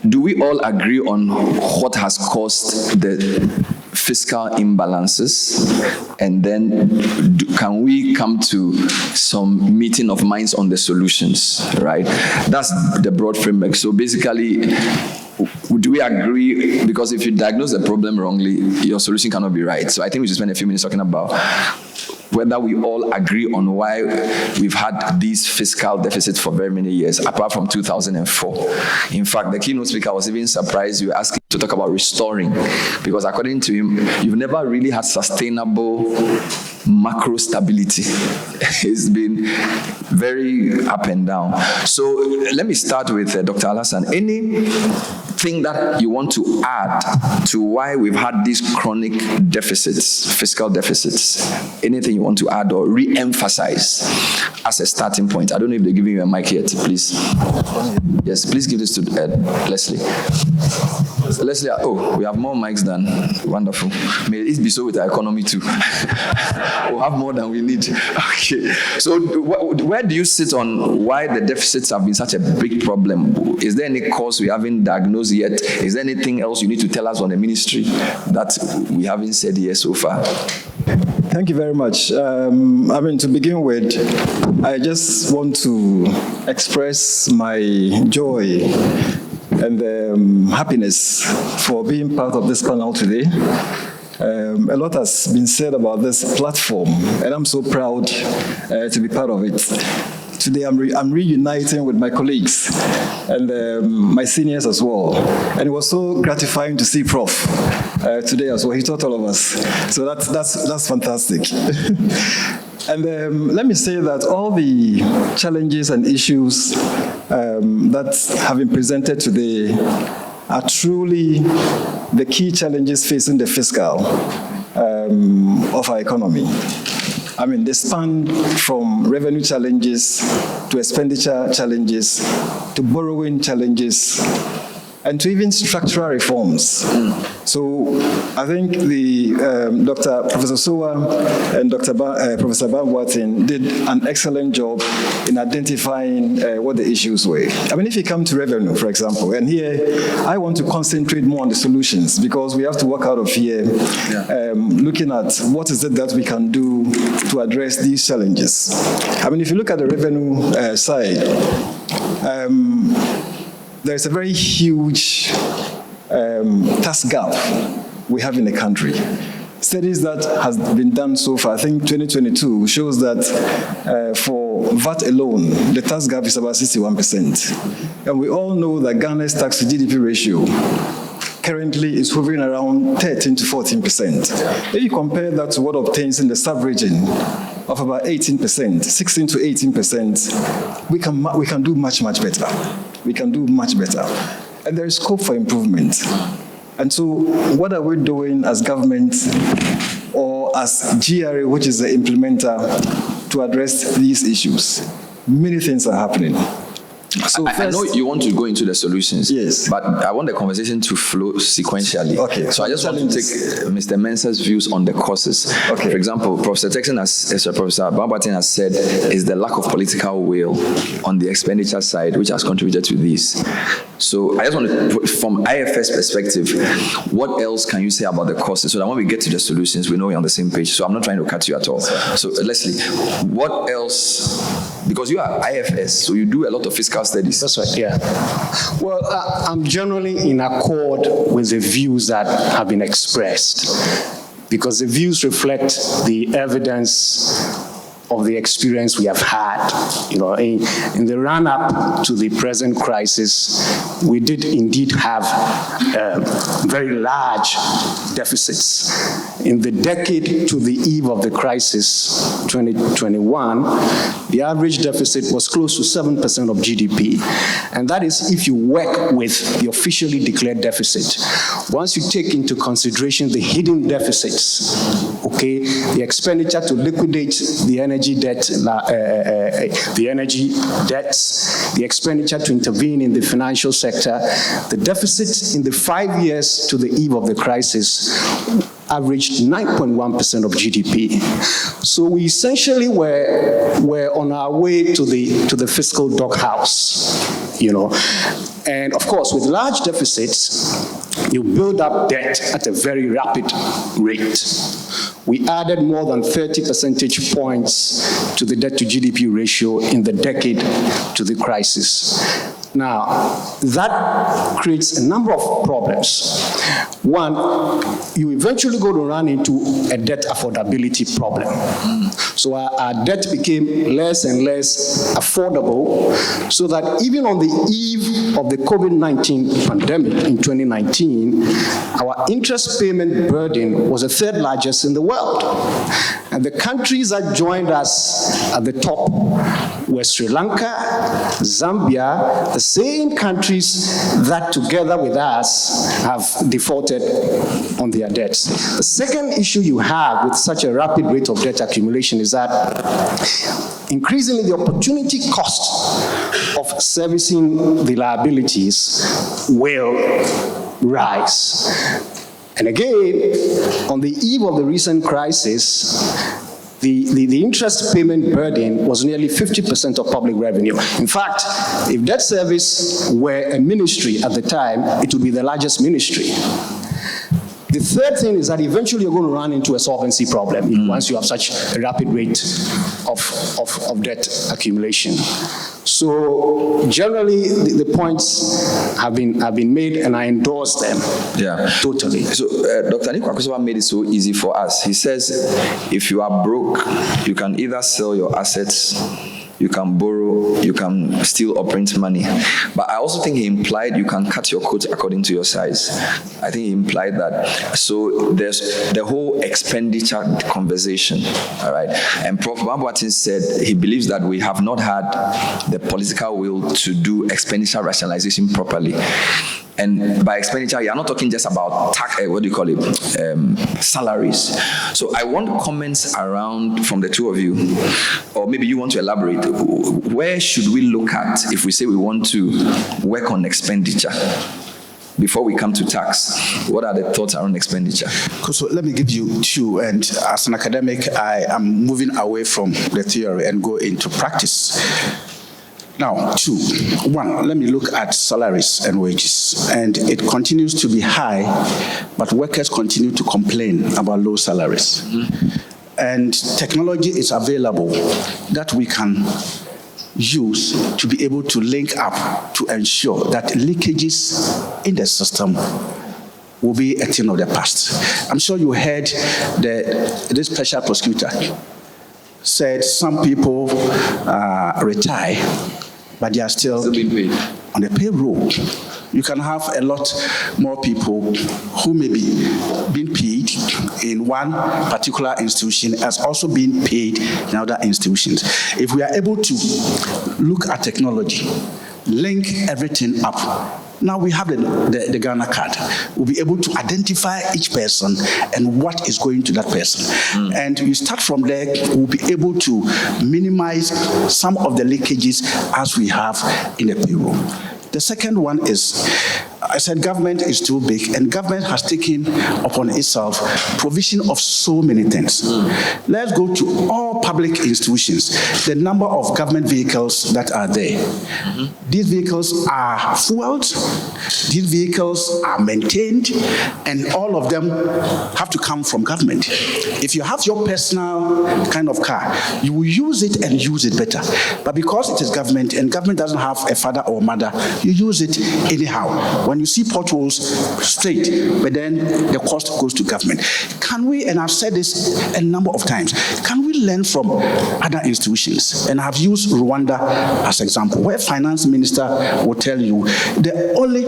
do we all agree on what has caused the fiscal imbalances, and then can we come to some meeting of minds on the solutions, right? That's the broad framework. So basically, do we agree? Because if you diagnose the problem wrongly, your solution cannot be right. So I think we should spend a few minutes talking about whether we all agree on why we've had these fiscal deficits for very many years, apart from 2004. In fact, the keynote speaker was even surprised you were asking to talk about restoring, because according to him, you've never really had sustainable macro stability. It's been very up and down. So let me start with Dr. Alhassan. Anything that you want to add to why we've had these chronic deficits, fiscal deficits? Anything you want to add or re-emphasize as a starting point? I don't know if they're giving you a mic yet, please. Yes, please give this to Leslie. Leslie, oh, we have more mics than, wonderful. May it be so with our economy too. We'll have more than we need. Okay, so where do you sit on why the deficits have been such a big problem? Is there any cause we haven't diagnosed yet? Is there anything else you need to tell us on the ministry that we haven't said here so far? Thank you very much. To begin with, I just want to express my joy and happiness for being part of this panel today. A lot has been said about this platform, and I'm so proud to be part of it. Today, I'm reuniting with my colleagues and my seniors as well. And it was so gratifying to see Prof today as well. He taught all of us. So that's fantastic. And let me say that all the challenges and issues that have been presented today are truly the key challenges facing the fiscal of our economy. They span from revenue challenges to expenditure challenges to borrowing challenges and to even structural reforms. So I think Professor Sowa and Professor Baah-Boateng did an excellent job in identifying what the issues were. If you come to revenue, for example, and here I want to concentrate more on the solutions, because we have to work out of here looking at what is it that we can do to address these challenges. If you look at the revenue side, there's a very huge tax gap we have in the country. Studies that has been done so far, I think 2022, shows that for VAT alone, the tax gap is about 61%. And we all know that Ghana's tax to GDP ratio currently is hovering around 13 to 14%. If you compare that to what obtains in the sub-region of about 18%, 16 to 18%, we can do much, much better. We can do much better. And there is scope for improvement. And so what are we doing as government or as GRA, which is the implementer, to address these issues? Many things are happening. So I know you want to go into the solutions, yes, but I want the conversation to flow sequentially. Okay. So I just want to take Mr. Mensah's views on the causes. Okay. For example, Professor Baah-Boateng has said is the lack of political will on the expenditure side, which has contributed to this. So I just want to, from IFS perspective, what else can you say about the causes so that when we get to the solutions, we know we're on the same page. So I'm not trying to cut you at all. So Leslie, what else? Because you are IFS, so you do a lot of fiscal studies. That's right, yeah. Well, I'm generally in accord with the views that have been expressed, because the views reflect the evidence of the experience we have had. In the run-up to the present crisis, we did indeed have very large deficits. In the decade to the eve of the crisis, 2021, the average deficit was close to 7% of GDP. And that is if you work with the officially declared deficit. Once you take into consideration the hidden deficits, the expenditure to liquidate the energy debt, the energy debts, the expenditure to intervene in the financial sector, the deficit in the 5 years to the eve of the crisis averaged 9.1% of GDP. So we essentially were on our way to the fiscal doghouse, And of course, with large deficits, you build up debt at a very rapid rate. We added more than 30 percentage points to the debt to GDP ratio in the decade to the crisis. Now, that creates a number of problems. One, you eventually go to run into a debt affordability problem. So our debt became less and less affordable, so that even on the eve of the COVID-19 pandemic in 2019, our interest payment burden was the third largest in the world. And the countries that joined us at the top were Sri Lanka, Zambia, the same countries that together with us have defaulted on their debts. The second issue you have with such a rapid rate of debt accumulation is that increasingly the opportunity cost of servicing the liabilities will rise. And again, on the eve of the recent crisis, the interest payment burden was nearly 50% of public revenue. In fact, if debt service were a ministry at the time, it would be the largest ministry. The third thing is that eventually you're going to run into a solvency problem once you have such a rapid rate of debt accumulation. So generally, the points have been made, and I endorse them. Yeah, totally. So Dr. Nikwa made it so easy for us. He says, if you are broke, you can either sell your assets, you can borrow, you can still print money. But I also think he implied you can cut your coat according to your size. I think he implied that. So there's the whole expenditure conversation, all right? And Prof. Baah-Boateng said he believes that we have not had the political will to do expenditure rationalization properly. And by expenditure, you're not talking just about salaries. So I want comments around from the two of you, or maybe you want to elaborate. Where should we look at if we say we want to work on expenditure? Before we come to tax, what are the thoughts around expenditure? So let me give you two, and as an academic, I am moving away from the theory and go into practice. Now, two. One, let me look at salaries and wages. And it continues to be high, but workers continue to complain about low salaries. And technology is available that we can use to be able to link up to ensure that leakages in the system will be a thing of the past. I'm sure you heard this special prosecutor said some people retire, but they are still being paid on the payroll. You can have a lot more people who may be being paid in one particular institution as also being paid in other institutions. If we are able to look at technology, link everything up, now we have the Ghana card. We'll be able to identify each person and what is going to that person. And we start from there, we'll be able to minimize some of the leakages as we have in the payroll. The second one is, I said government is too big, and government has taken upon itself provision of so many things. Let's go to all public institutions, the number of government vehicles that are there. These vehicles are fueled, these vehicles are maintained, and all of them have to come from government. If you have your personal kind of car, you will use it and use it better. But because it is government, and government doesn't have a father or mother, you use it anyhow. When you see potholes, straight, but then the cost goes to government. Can we, and I've said this a number of times, can we learn from other institutions? And I've used Rwanda as an example, where finance minister will tell you the only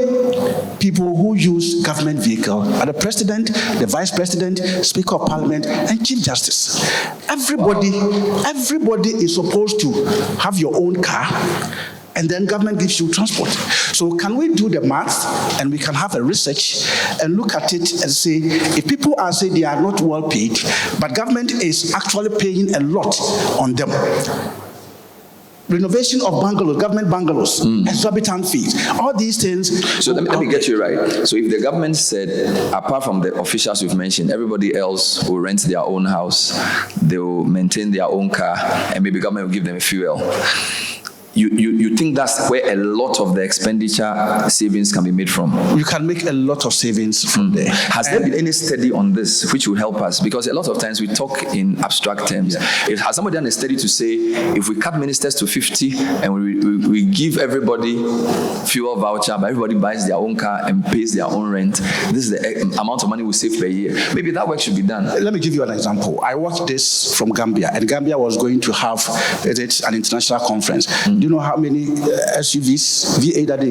people who use government vehicle are the president, the vice president, speaker of parliament, and chief justice. Everybody is supposed to have your own car, and then government gives you transport. So can we do the math, and we can have a research and look at it and say, if people are saying they are not well paid, but government is actually paying a lot on them. Renovation of bungalows, government bungalows, exorbitant fees, all these things. So let me get you right. So if the government said, apart from the officials you've mentioned, everybody else will rent their own house, they will maintain their own car, and maybe government will give them fuel. you think that's where a lot of the expenditure savings can be made from? You can make a lot of savings from there. Has there been any study on this which will help us? Because a lot of times we talk in abstract terms. Has somebody done a study to say if we cut ministers to 50 and we give everybody fuel voucher, but everybody buys their own car and pays their own rent, this is the amount of money we save per year? Maybe that work should be done. Let me give you an example. I watched this from Gambia, and Gambia was going to have an international conference. Do you know how many SUVs, V8 that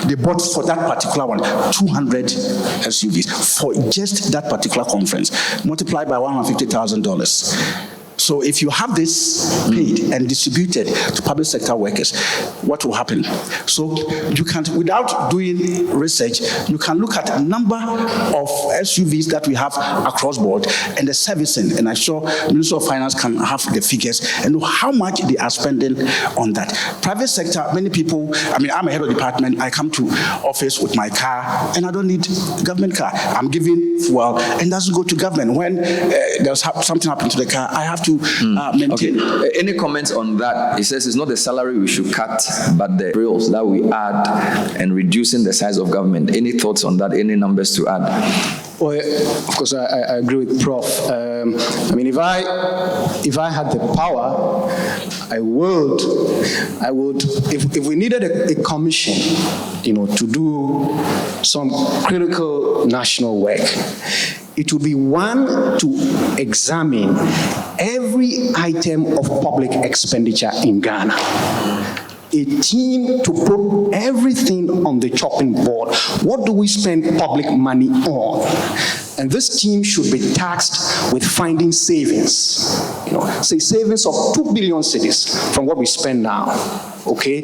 they bought for that particular one? 200 SUVs for just that particular conference, multiplied by $150,000. So if you have this paid and distributed to public sector workers, what will happen? So you can, without doing research, you can look at the number of SUVs that we have across board and the servicing. And I'm sure Minister of Finance can have the figures and know how much they are spending on that. Private sector, many people, I'm a head of department, I come to office with my car and I don't need government car. I'm giving fuel and doesn't go to government. When there's something happen to the car, I have to maintain. Okay. Any comments on that? He says it's not the salary we should cut, but the bills that we add and reducing the size of government. Any thoughts on that? Any numbers to add? Well, of course, I agree with Prof. If I had the power, I would. If we needed a commission, to do some critical national work, it would be one to examine every item of public expenditure in Ghana. A team to put everything on the chopping board. What do we spend public money on? And this team should be tasked with finding savings. Say savings of 2 billion cedis from what we spend now. Okay?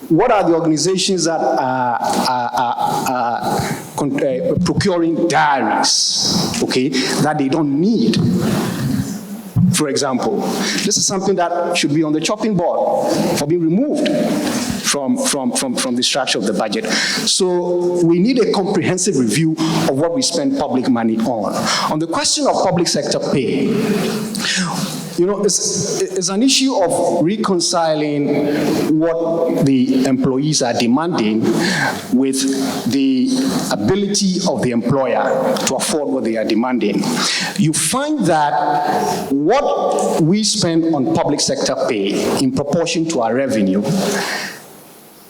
What are the organizations that are procuring diaries, okay, that they don't need? For example, this is something that should be on the chopping board for being removed from the structure of the budget. So we need a comprehensive review of what we spend public money on. On the question of public sector pay, it's an issue of reconciling what the employees are demanding with the ability of the employer to afford what they are demanding. You find that what we spend on public sector pay in proportion to our revenue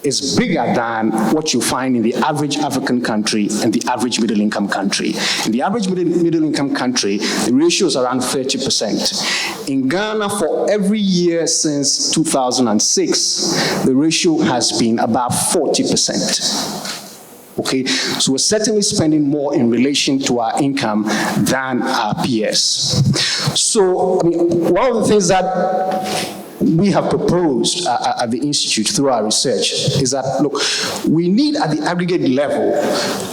is bigger than what you find in the average African country and the average middle-income country. In the average middle-income country, the ratio is around 30%. In Ghana, for every year since 2006, the ratio has been about 40%. Okay, so we're certainly spending more in relation to our income than our peers. So, one of the things that we have proposed at the Institute through our research is that, look, we need at the aggregate level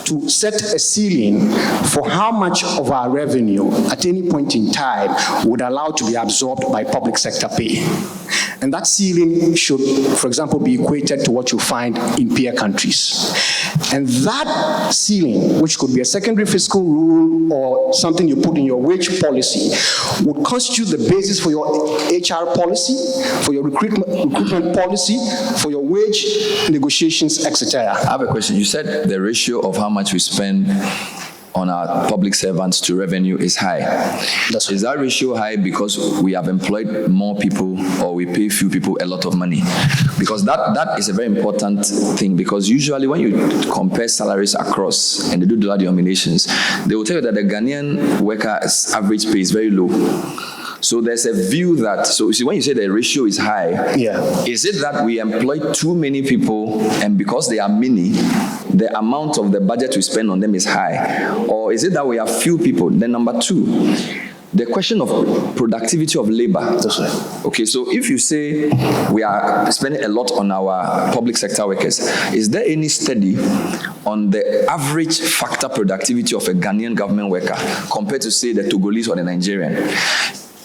to set a ceiling for how much of our revenue at any point in time would allow to be absorbed by public sector pay. And that ceiling should, for example, be equated to what you find in peer countries. And that ceiling, which could be a secondary fiscal rule or something you put in your wage policy, would constitute the basis for your HR policy, for your recruitment policy, for your wage negotiations, etc. I have a question. You said the ratio of how much we spend on our public servants to revenue is high. That's right. Is that ratio high because we have employed more people or we pay few people a lot of money? Because that is a very important thing, because usually when you compare salaries across and they do dollar denominations, they will tell you that the Ghanaian worker's average pay is very low. So there's a view that, so you see, when you say the ratio is high, is it that we employ too many people and because they are many, the amount of the budget we spend on them is high? Or is it that we have few people? Then number two, the question of productivity of labor. That's right. Okay, so if you say we are spending a lot on our public sector workers, is there any study on the average factor productivity of a Ghanaian government worker compared to, say, the Togolese or the Nigerian?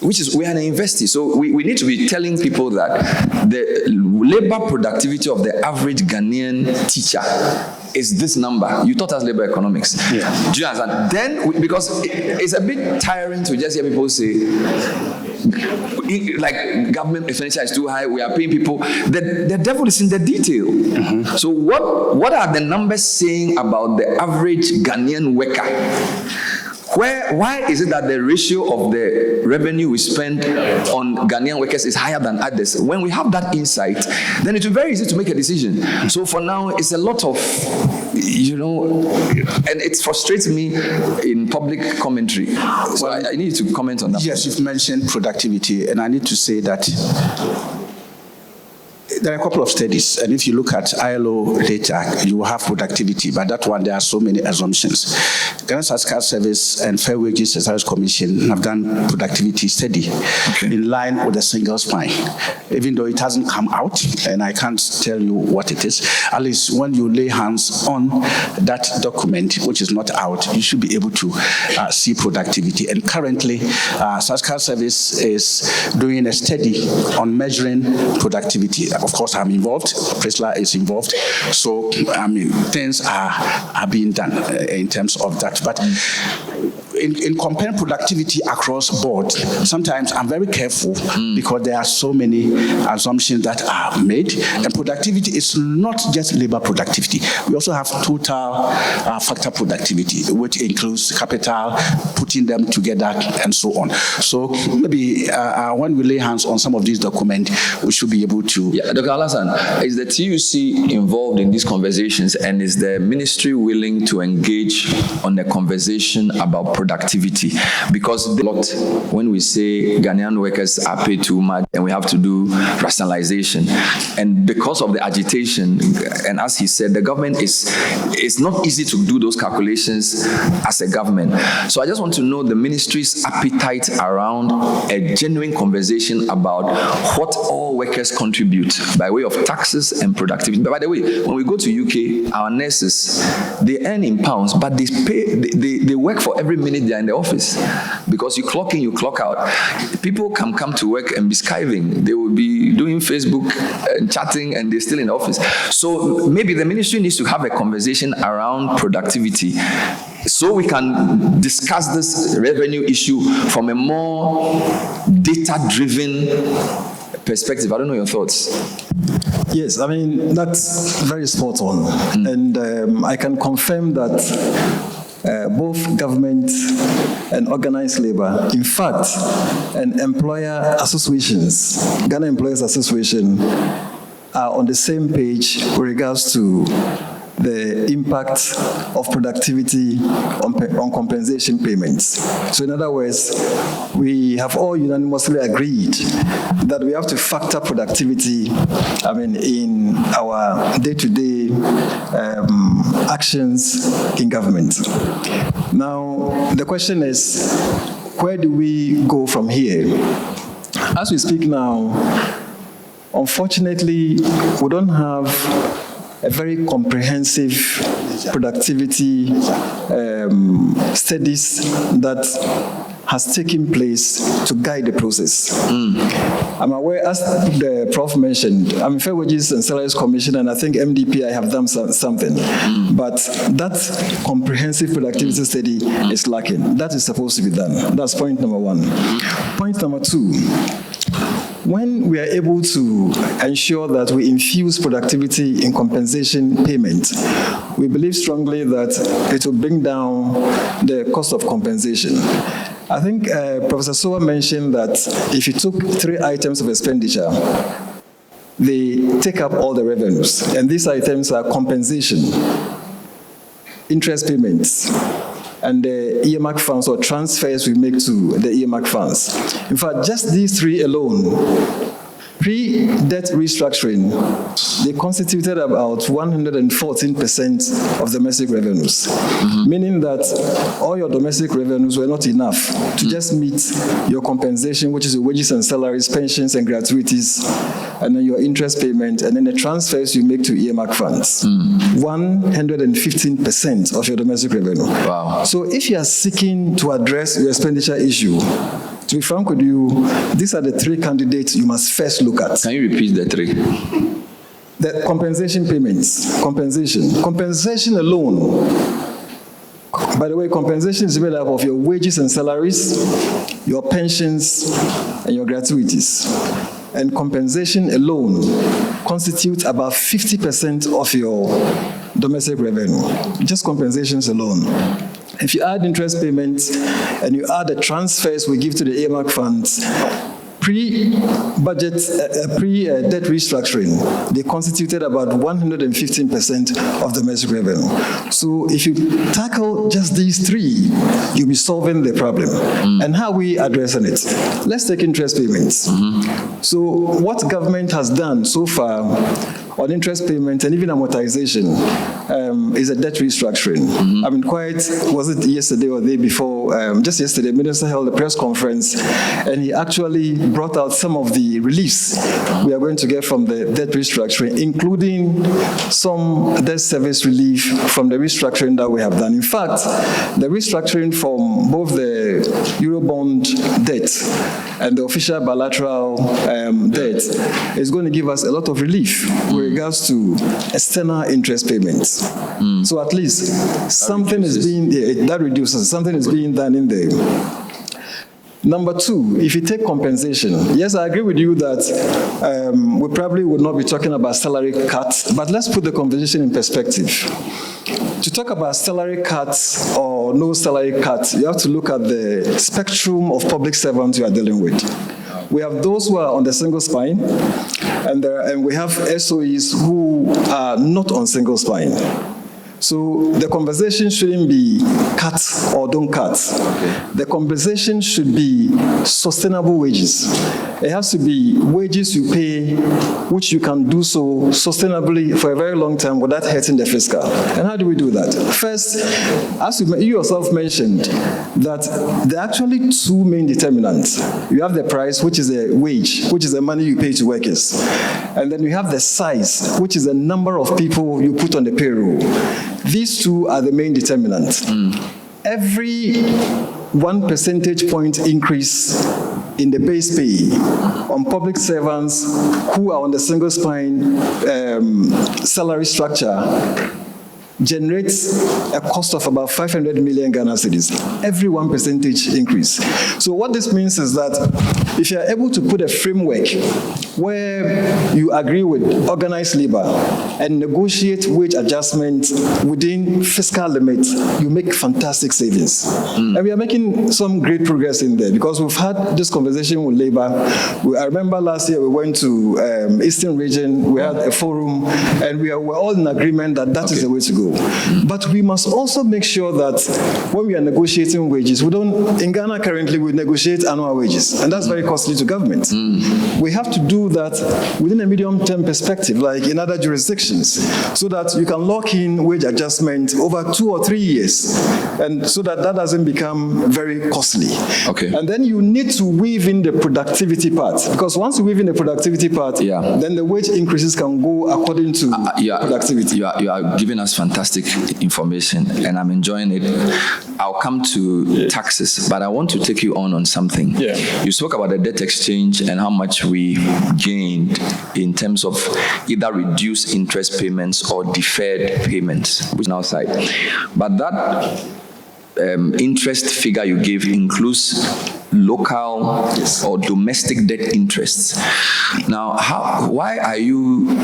Which is, we are an university, so we need to be telling people that the labor productivity of the average Ghanaian teacher is this number. You taught us labor economics. Yeah. Do you understand? Then, because it's a bit tiring to just hear people say, like, government expenditure is too high, we are paying people. The devil is in the detail. Mm-hmm. So what are the numbers saying about the average Ghanaian worker? Why is it that the ratio of the revenue we spend on Ghanaian workers is higher than others? When we have that insight, then it will be very easy to make a decision. So for now, it's a lot of, and it frustrates me in public commentary. So I need to comment on that. Yes, you've mentioned productivity, and I need to say that there are a couple of studies, and if you look at ILO data, you will have productivity, but that one, there are so many assumptions. Ghana Statistical Service and Fair Wages and Salaries Commission have done productivity study in line with a single spine, even though it hasn't come out, and I can't tell you what it is. At least when you lay hands on that document, which is not out, you should be able to see productivity. And currently, Statistical Service is doing a study on measuring productivity. Of course, I'm involved. Prisla is involved. So, things are being done in terms of that. But in comparing productivity across board, sometimes I'm very careful because there are so many assumptions that are made. And productivity is not just labor productivity. We also have total factor productivity, which includes capital, putting them together, and so on. So maybe when we lay hands on some of these documents, we should be able to... Yeah, Dr. Alassane, is the TUC involved in these conversations, and is the ministry willing to engage on a conversation about productivity? Because a lot, when we say Ghanaian workers are paid too much and we have to do rationalization, and because of the agitation, and as he said, the government it's not easy to do those calculations as a government. So I just want to know the ministry's appetite around a genuine conversation about what all workers contribute by way of taxes and productivity. But by the way, when we go to UK, our nurses, they earn in pounds, but they work for every minute they're in the office, because you clock in, you clock out. People can come to work and be skiving. They will be doing Facebook and chatting, and they're still in the office. So maybe the ministry needs to have a conversation around productivity, so we can discuss this revenue issue from a more data-driven perspective. I don't know your thoughts. Yes, I mean, that's very spot on. And I can confirm that both government and organized labor, in fact, and employer associations, Ghana Employers Association, are on the same page with regards to the impact of productivity on compensation payments. So in other words, we have all unanimously agreed that we have to factor productivity, in our day-to-day actions in government. Now, the question is, where do we go from here? As we speak now, unfortunately, we don't have a very comprehensive productivity studies that has taken place to guide the process. I'm aware, as the Prof mentioned, I'm Fair Wages and Salaries Commission, and I think MDPI have done something. But that comprehensive productivity study is lacking. That is supposed to be done. That's point number one. Point number two. When we are able to ensure that we infuse productivity in compensation payment, we believe strongly that it will bring down the cost of compensation. I think Professor Sowa mentioned that if you took 3 items of expenditure, they take up all the revenues. And these items are compensation, interest payments, and the earmark funds or transfers we make to the earmark funds. In fact, just these 3 alone, pre-debt restructuring, they constituted about 114% of domestic revenues, meaning that all your domestic revenues were not enough to just meet your compensation, which is your wages and salaries, pensions and gratuities, and then your interest payment, and then the transfers you make to earmark funds. 115% of your domestic revenue. Wow. So if you are seeking to address your expenditure issue, to be frank with you, these are the 3 candidates you must first look at. Can you repeat the 3? The compensation payments, compensation alone. By the way, compensation is made up of your wages and salaries, your pensions, and your gratuities. And compensation alone constitutes about 50% of your domestic revenue, just compensations alone. If you add interest payments and you add the transfers we give to the earmark funds, pre-debt restructuring, they constituted about 115% of domestic revenue. So if you tackle just these three, you'll be solving the problem. And how are we addressing it? Let's take interest payments. So what government has done so far on interest payments and even amortization is a debt restructuring. I mean, was it yesterday or the day before, just yesterday, the minister held a press conference and he actually brought out some of the reliefs we are going to get from the debt restructuring, including some debt service relief from the restructuring that we have done. In fact, the restructuring from both the Eurobond debt and the official bilateral debt is going to give us a lot of relief with regards to external interest payments. So at least something is being, that reduces, something is being done in there. Number two, if you take compensation, yes, I agree with you that we probably would not be talking about salary cuts, but let's put the conversation in perspective. To talk about salary cuts or no salary cuts, you have to look at the spectrum of public servants you are dealing with. We have those who are on the single spine, and we have SOEs who are not on single spine. So the conversation shouldn't be cut or don't cut. The conversation should be sustainable wages. It has to be wages you pay, which you can do so sustainably for a very long time without hurting the fiscal. And how do we do that? First, as you yourself mentioned, that there are actually two main determinants. You have the price, which is the wage, which is the money you pay to workers. And then you have the size, which is the number of people you put on the payroll. These two are the main determinants. Every 1 percentage point increase in the base pay on public servants who are on the single spine salary structure generates a cost of about 500 million Ghana cedis, every 1 percentage increase. So what this means is that if you are able to put a framework where you agree with organized labor and negotiate wage adjustments within fiscal limits, you make fantastic savings. And we are making some great progress in there because we've had this conversation with labor. I remember last year we went to Eastern Region, we had a forum, and we were all in agreement that that is the way to go. But we must also make sure that when we are negotiating wages, we don't, in Ghana currently we negotiate annual wages, and that's very costly to government. We have to do that within a medium-term perspective, like in other jurisdictions, so that you can lock in wage adjustment over 2 or 3 years, and so that that doesn't become very costly. And then you need to weave in the productivity part, because once you weave in the productivity part, then the wage increases can go according to productivity. You are giving us fantastic information, and I'm enjoying it. I'll come to taxes, but I want to take you on something. You spoke about the debt exchange and how much we gained in terms of either reduced interest payments or deferred payments, which is outside. But that interest figure you gave includes local or domestic debt interests. Now, why are you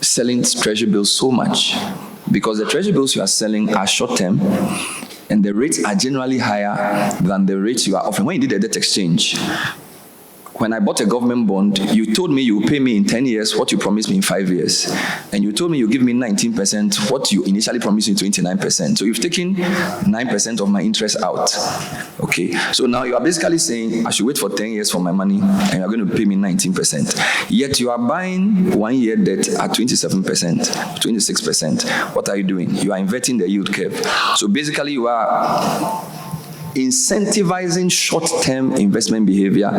selling treasury bills so much? Because the treasury bills you are selling are short-term, and the rates are generally higher than the rates you are offering. When you did the debt exchange, when I bought a government bond, you told me you pay me in 10 years what you promised me in 5 years. And you told me you give me 19% what you initially promised me 29%. So you've taken 9% of my interest out. Okay. So now you are basically saying I should wait for 10 years for my money and you're going to pay me 19%. Yet you are buying 1 year debt at 27%, 26%. What are you doing? You are inverting the yield curve. So basically you are incentivizing short-term investment behavior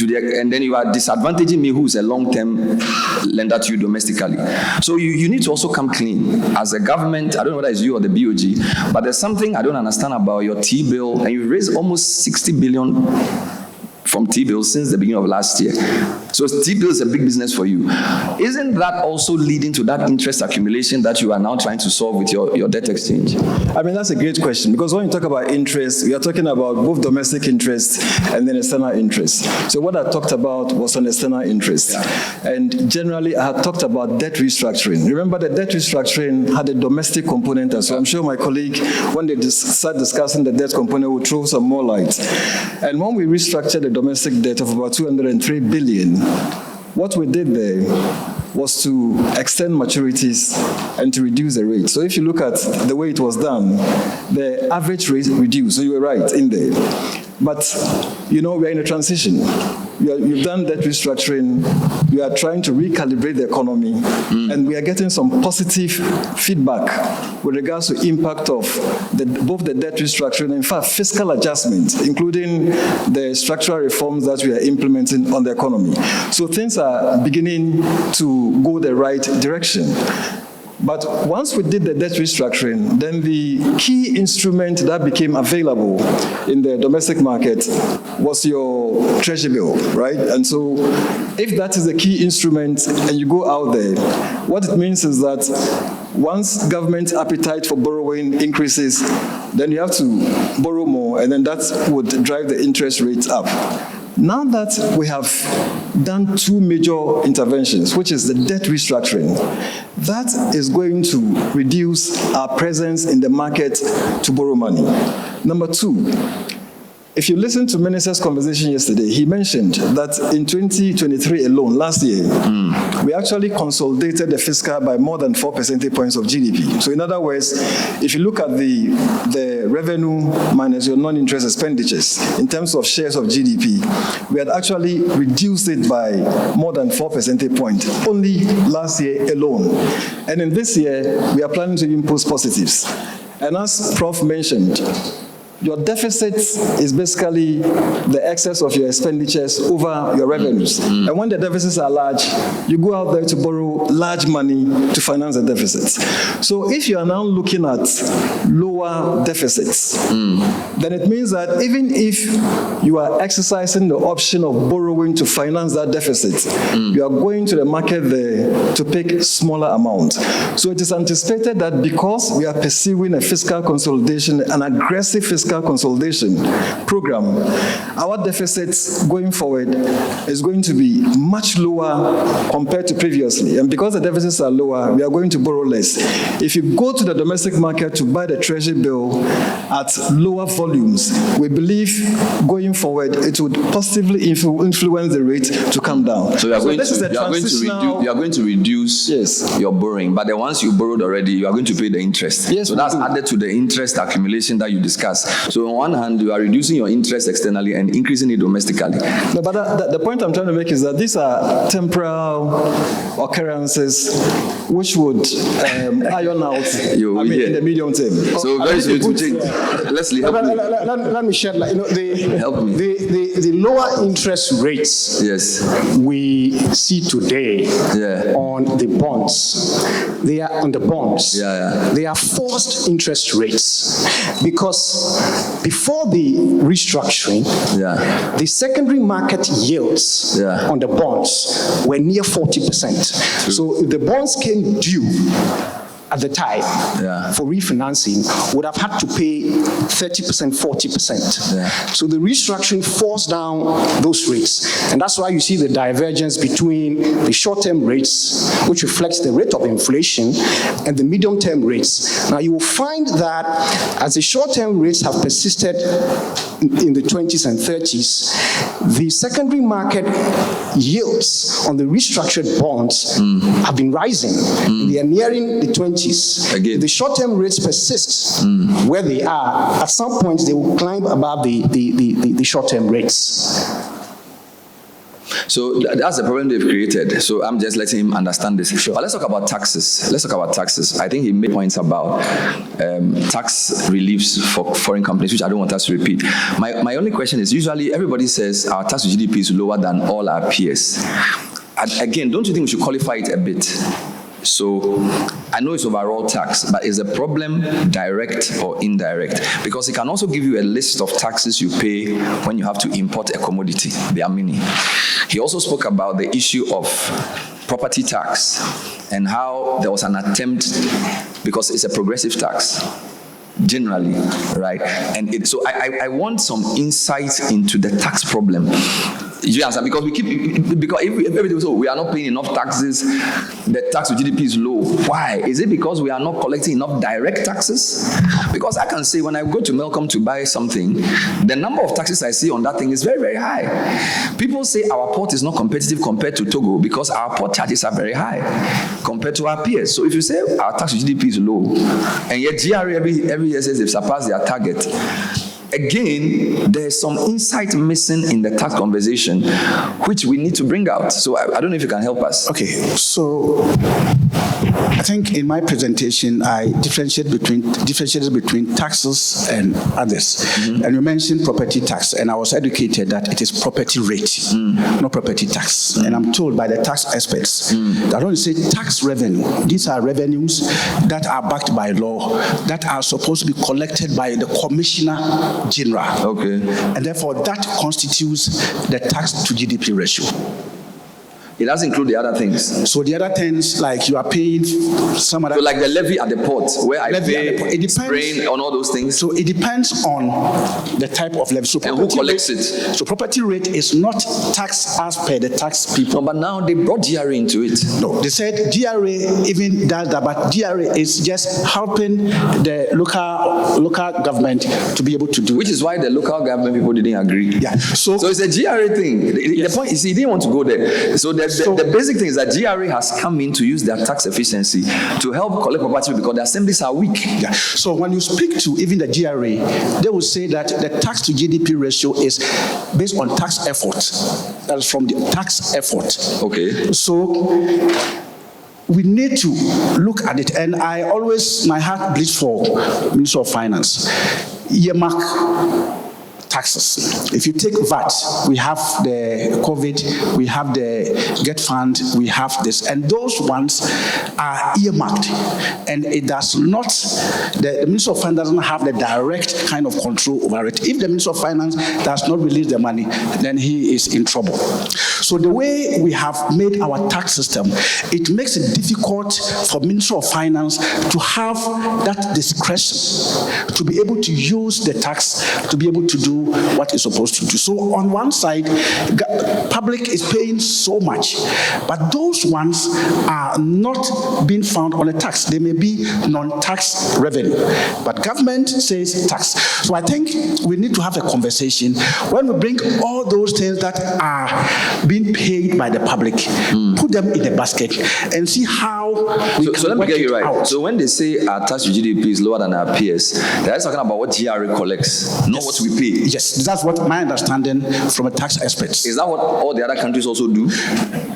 and then you are disadvantaging me, who is a long-term lender to you domestically. So you need to also come clean. As a government, I don't know whether it's you or the BOG, but there's something I don't understand about your T-bill, and you raised almost 60 billion from T-bills since the beginning of last year. So T-bills is a big business for you. Isn't that also leading to that interest accumulation that you are now trying to solve with your debt exchange? I mean, that's a great question, because when you talk about interest, we are talking about both domestic interest and then external interest. So what I talked about was an external interest. And generally, I had talked about debt restructuring. Remember, the debt restructuring had a domestic component, and so I'm sure my colleague, when they start discussing the debt component, will throw some more light. And when we restructured the domestic debt of about 203 billion, what we did there was to extend maturities and to reduce the rate. So if you look at the way it was done, the average rate reduced. So you were right in there. But, you know, we're in a transition. You've done debt restructuring. You are trying to recalibrate the economy. And we are getting some positive feedback with regards to impact of both the debt restructuring and, in fact, fiscal adjustments, including the structural reforms that we are implementing on the economy. So things are beginning to go the right direction. But once we did the debt restructuring, then the key instrument that became available in the domestic market was your treasury bill, right? And so if that is the key instrument and you go out there, what it means is that once government appetite for borrowing increases, then you have to borrow more, and then that would drive the interest rates up. Now that we have done two major interventions, which is the debt restructuring, that is going to reduce our presence in the market to borrow money. Number two, if you listen to Minister's conversation yesterday, he mentioned that in 2023 alone, last year, we actually consolidated the fiscal by more than 4 percentage points of GDP. So in other words, if you look at the revenue minus your non-interest expenditures in terms of shares of GDP, we had actually reduced it by more than 4 percentage points only last year alone. And in this year, we are planning to impose positives. And as Prof mentioned, your deficit is basically the excess of your expenditures over your revenues. And when the deficits are large, you go out there to borrow large money to finance the deficits. So if you are now looking at lower deficits, then it means that even if you are exercising the option of borrowing to finance that deficit, you are going to the market there to pick smaller amounts. So it is anticipated that because we are pursuing a fiscal consolidation, an aggressive fiscal consolidation program, our deficits going forward is going to be much lower compared to previously. And because the deficits are lower, we are going to borrow less. If you go to the domestic market to buy the treasury bill at lower volumes, we believe going forward it would positively influence the rate to come down. So you are going to reduce Yes. your borrowing, but then once you borrowed already, you are going to pay the interest. Yes, so that's added to the interest accumulation that you discussed. So on one hand, you are reducing your interest externally and increasing it domestically. No, but the point I'm trying to make is that these are temporal occurrences which would iron out in the medium term. So very soon to change. Leslie, help me. Let me shed light. Help me. The lower interest rates we see today on the bonds, they are on the bonds. They are forced interest rates because before the restructuring, the secondary market yields on the bonds were near 40%. So if the bonds came due at the time for refinancing, would have had to pay 30%, 40%. So the restructuring forced down those rates. And that's why you see the divergence between the short-term rates, which reflects the rate of inflation, and the medium-term rates. Now you will find that as the short-term rates have persisted in the 20s and 30s, the secondary market yields on the restructured bonds have been rising. They are nearing the 20s. Again. The short-term rates persist where they are. At some point, they will climb above the short-term rates. So that's the problem they've created. So I'm just letting him understand this. Sure. But let's talk about taxes. I think he made points about tax reliefs for foreign companies, which I don't want us to repeat. My only question is, usually everybody says our tax to GDP is lower than all our peers. And again, don't you think we should qualify it a bit? So I know it's overall tax, but is the problem direct or indirect? Because it can also give you a list of taxes you pay when you have to import a commodity. There are many. He also spoke about the issue of property tax and how there was an attempt, because it's a progressive tax generally, right? And so I want some insight into the tax problem. You understand? Because if everybody says, we are not paying enough taxes, the tax to GDP is low. Why? Is it because we are not collecting enough direct taxes? Because I can say when I go to Melcom to buy something, the number of taxes I see on that thing is very, very high. People say our port is not competitive compared to Togo because our port charges are very high compared to our peers. So if you say our tax to GDP is low, and yet GRA every year says they've surpassed their target, again, there's some insight missing in the tax conversation, which we need to bring out. So I don't know if you can help us. Okay, so I think in my presentation, I differentiated between taxes and others. And you mentioned property tax, and I was educated that it is property rate, not property tax. And I'm told by the tax experts that when you say tax revenue, these are revenues that are backed by law, that are supposed to be collected by the Commissioner General. Okay. And therefore, that constitutes the tax to GDP ratio. It doesn't include the other things. So the other things, like you are paying some other... So like the levy at the port, where I pay it depends, spraying on all those things. So it depends on the type of levy. So and who collects it? So property rate is not taxed as per the tax people. No, but now they brought GRA into it. No, they said GRA even does that, but GRA is just helping the local government to be able to do Which is why the local government people didn't agree. Yeah. So it's a GRA thing. The point is, he didn't want to go there. So the basic thing is that GRA has come in to use their tax efficiency to help collect property because the assemblies are weak. Yeah. So when you speak to even the GRA, they will say that the tax to GDP ratio is based on tax effort. That is from the tax effort. Okay. So we need to look at it, and my heart bleeds for Minister of Finance. Earmark taxes. If you take VAT, we have the COVID, we have the Get Fund, we have this, and those ones are earmarked, and it does not, the Minister of Finance doesn't have the direct kind of control over it. If the Minister of Finance does not release the money, then he is in trouble. So the way we have made our tax system, it makes it difficult for Minister of Finance to have that discretion to be able to use the tax to be able to do what it's supposed to do. So on one side, public is paying so much, but those ones are not being found on a tax. They may be non-tax revenue, but government says tax. So I think we need to have a conversation when we bring all those things that are being paid by the public, put them in a basket, and see how we can So let me get you right. out. So when they say our tax to GDP is lower than our peers, they're talking about what GRA collects, not what we pay. Yes, that's what my understanding from a tax expert. Is that what all the other countries also do?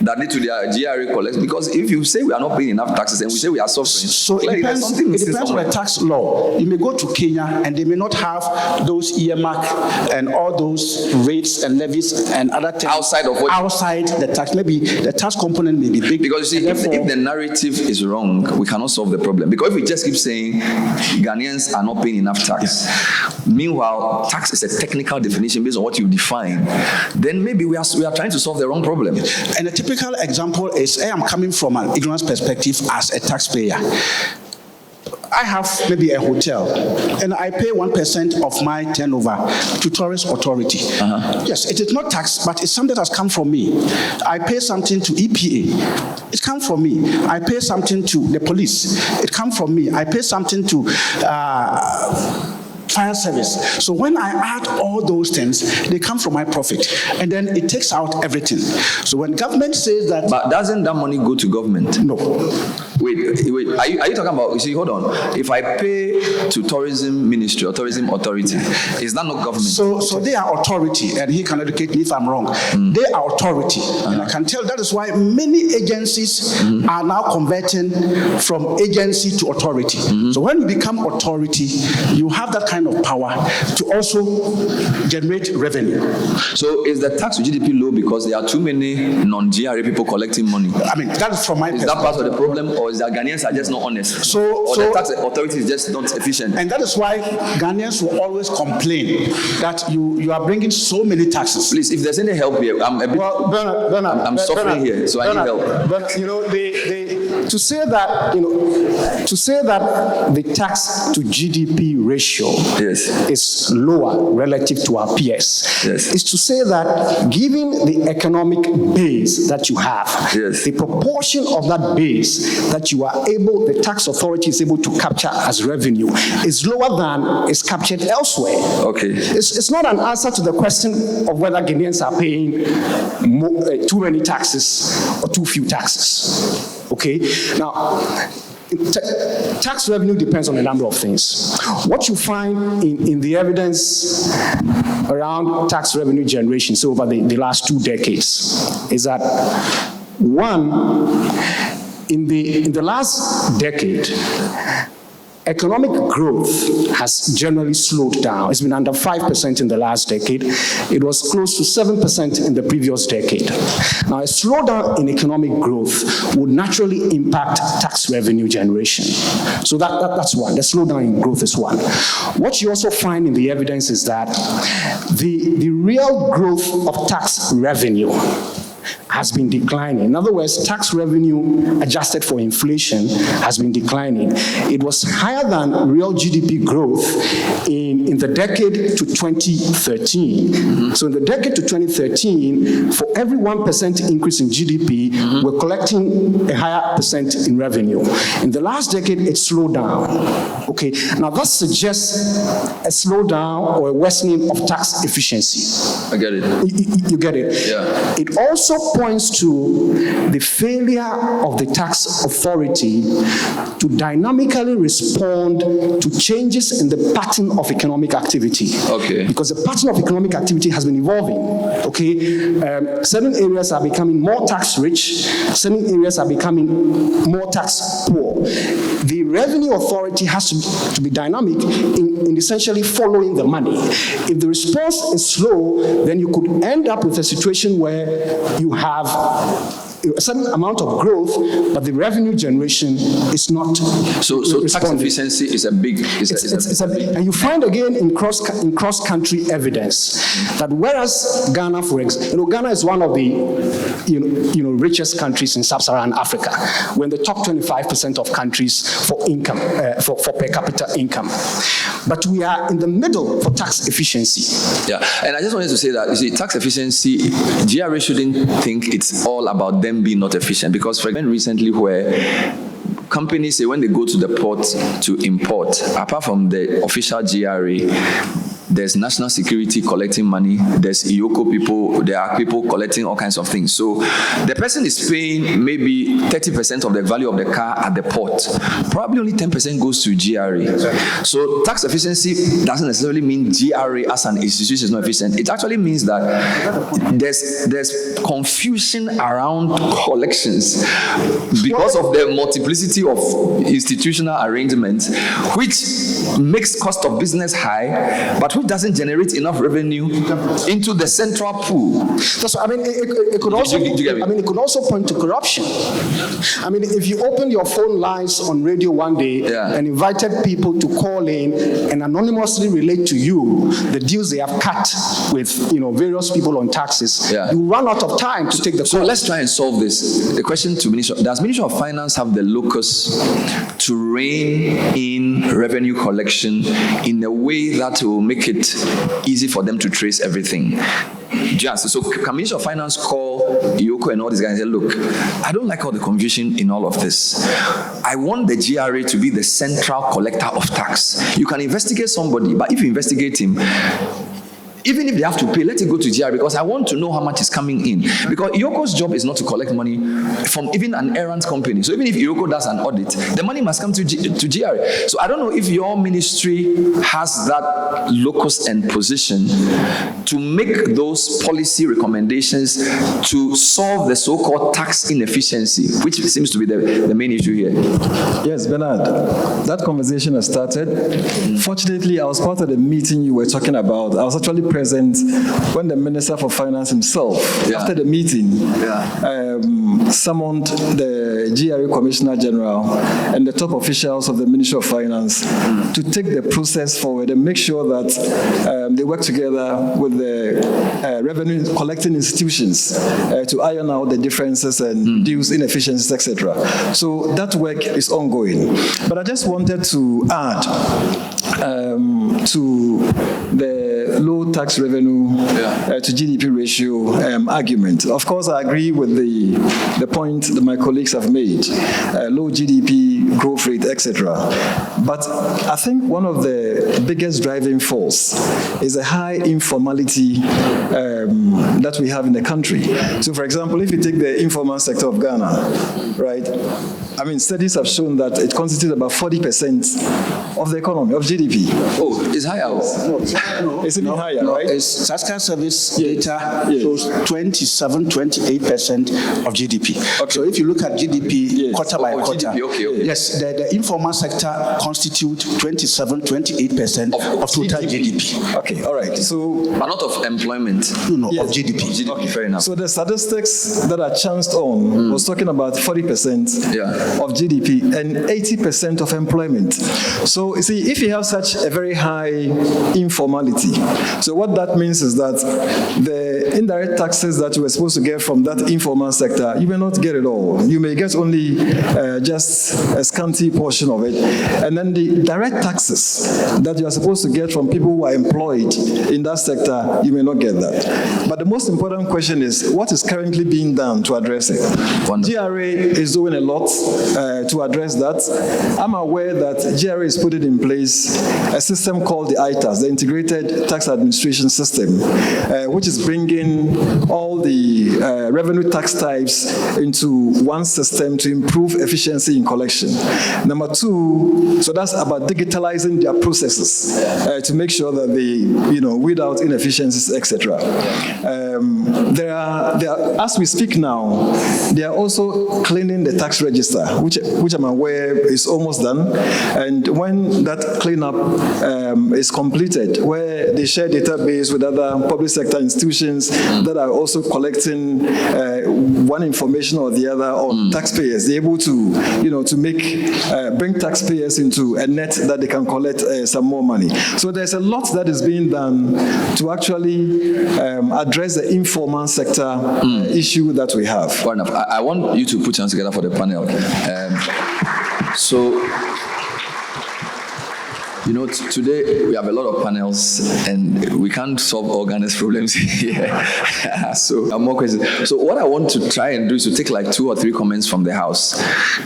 That need to their GRA collects? Because if you say we are not paying enough taxes and we say we are suffering, so it depends on the tax law. You may go to Kenya and they may not have those earmark and all those rates and levies and other things outside of what? Outside the tax. Maybe the tax component may be big. Because you see, if the narrative is wrong, we cannot solve the problem. Because if we just keep saying Ghanaians are not paying enough tax, meanwhile, tax is a technical definition based on what you define, then maybe we are trying to solve the wrong problem. And a typical example is, I am coming from an ignorance perspective as a taxpayer. I have maybe a hotel, and I pay 1% of my turnover to tourist authority. Yes, it is not tax, but it's something that has come from me. I pay something to EPA. It comes from me. I pay something to the police. It comes from me. I pay something to fire service. So when I add all those things, they come from my profit, and then it takes out everything. So when government says that... But doesn't that money go to government? No. Wait, are you talking about, you see, hold on. If I pay to tourism ministry or tourism authority, is that not government? So they are authority, and he can educate me if I'm wrong. They are authority, and I can tell that is why many agencies are now converting from agency to authority. So when you become authority, you have that kind of power to also generate revenue. So is the tax to GDP low because there are too many non-GRA people collecting money? I mean, that is from my perspective. Is that part of the problem, or is that Ghanaians are just not honest. Or So the tax authority is just not efficient. And that is why Ghanaians will always complain that you are bringing so many taxes. Please, if there's any help here, I'm a bit. Well, Bernard, I'm suffering here, so I need help. But to say that the tax to GDP ratio is lower relative to our peers is to say that given the economic base that you have, the proportion of that base that the tax authority is able to capture as revenue is lower than is captured elsewhere. Okay. It's not an answer to the question of whether Ghanaians are paying too many taxes or too few taxes. Okay? Now, tax revenue depends on a number of things. What you find in the evidence around tax revenue generation, so over the last 2 decades, is that one, in the last decade, economic growth has generally slowed down. It's been under 5% in the last decade. It was close to 7% in the previous decade. Now, a slowdown in economic growth would naturally impact tax revenue generation. So that's one. The slowdown in growth is one. What you also find in the evidence is that the real growth of tax revenue has been declining. In other words, tax revenue adjusted for inflation has been declining. It was higher than real GDP growth in the decade to 2013. So in the decade to 2013, for every 1% increase in GDP, we're collecting a higher percent in revenue. In the last decade, it slowed down. Okay, now that suggests a slowdown or a worsening of tax efficiency. I get it. You get it? Yeah. It also points to the failure of the tax authority to dynamically respond to changes in the pattern of economic activity. Okay. Because the pattern of economic activity has been evolving. Okay. Certain areas are becoming more tax rich. Certain areas are becoming more tax poor. The revenue authority has to be dynamic in essentially following the money. If the response is slow, then you could end up with a situation where you have a certain amount of growth, but the revenue generation is not. So tax efficiency is a big. And you find again in cross-country evidence that whereas Ghana, for example, Ghana is one of the richest countries in sub-Saharan Africa. We're in the top 25% of countries for income, for per capita income. But we are in the middle for tax efficiency. Yeah, and I just wanted to say that, you see, tax efficiency, GRA shouldn't think it's all about them being not efficient, because for example, recently where companies say when they go to the port to import, apart from the official GRA, there's national security collecting money, there's IOCO people, there are people collecting all kinds of things. So the person is paying maybe 30% of the value of the car at the port. Probably only 10% goes to GRA. So tax efficiency doesn't necessarily mean GRA as an institution is not efficient. It actually means that there's confusion around collections because of the multiplicity of institutional arrangements, which makes cost of business high, but which doesn't generate enough revenue into the central pool. So, I mean, it could also. It could also point to corruption. I mean, if you opened your phone lines on radio one day and invited people to call in and anonymously relate to you the deals they have cut with various people on taxes, you run out of time to take the call. So let's try and solve this. The question to Minister: does Ministry of Finance have the locus to rein in revenue collection in a way that will make it easy for them to trace everything? So can Minister of Finance call IOCO and all these guys and say, look, I don't like all the confusion in all of this. I want the GRA to be the central collector of tax. You can investigate somebody, but if you investigate him, even if they have to pay, let it go to GRA, because I want to know how much is coming in. Because IOCO's job is not to collect money from even an errant company. So even if IOCO does an audit, the money must come to GRA. So I don't know if your ministry has that locus and position to make those policy recommendations to solve the so-called tax inefficiency, which seems to be the main issue here. Yes, Bernard, that conversation has started. Fortunately, I was part of the meeting you were talking about. I was actually present when the Minister for Finance himself, after the meeting, summoned the GRA Commissioner General and the top officials of the Ministry of Finance to take the process forward and make sure that they work together with the revenue collecting institutions to iron out the differences and reduce inefficiencies, etc. So that work is ongoing. But I just wanted to add to the low tax revenue to GDP ratio argument. Of course, I agree with the point that my colleagues have made, low GDP growth rate, etc. But I think one of the biggest driving force is a high informality that we have in the country. So, for example, if you take the informal sector of Ghana, right? I mean, studies have shown that it constitutes about 40% of the economy, of GDP. Oh, it's higher. It's even higher, right? Statistical Service data shows 28% of GDP. Okay. So if you look at GDP quarter by quarter, GDP, yes, the informal sector constitutes 28% of total GDP. Okay, all right. So, But not of employment. No, of GDP. GDP, okay. fair enough. So the statistics that are chanced on was talking about 40% of GDP and 80% of employment. So you see, if you have such a very high informality, so what that means is that the indirect taxes that you were supposed to get from that informal sector, you may not get it all. You may get only just a scanty portion of it. And then the direct taxes that you are supposed to get from people who are employed in that sector, you may not get that. But the most important question is, what is currently being done to address it? Wonderful. GRA is doing a lot to address that. I'm aware that GRA is putting in place a system called the ITAS, the Integrated Tax Administration System, which is bringing all the revenue tax types into one system to improve efficiency in collection. Number two, so that's about digitalizing their processes to make sure that they, weed out inefficiencies, etc. There are, as we speak now, they are also cleaning the tax register, which I'm aware is almost done. And when that cleanup is completed, where they share database with other public sector institutions that are also collecting one information or the other on taxpayers, they're able to, to bring taxpayers into a net that they can collect some more money. So there's a lot that is being done to actually address the informal sector issue that we have. Fair enough. I want you to put your hands together for the panel. Today we have a lot of panels and we can't solve all Ghana's problems here. So more questions. So what I want to try and do is to take like 2 or 3 comments from the House.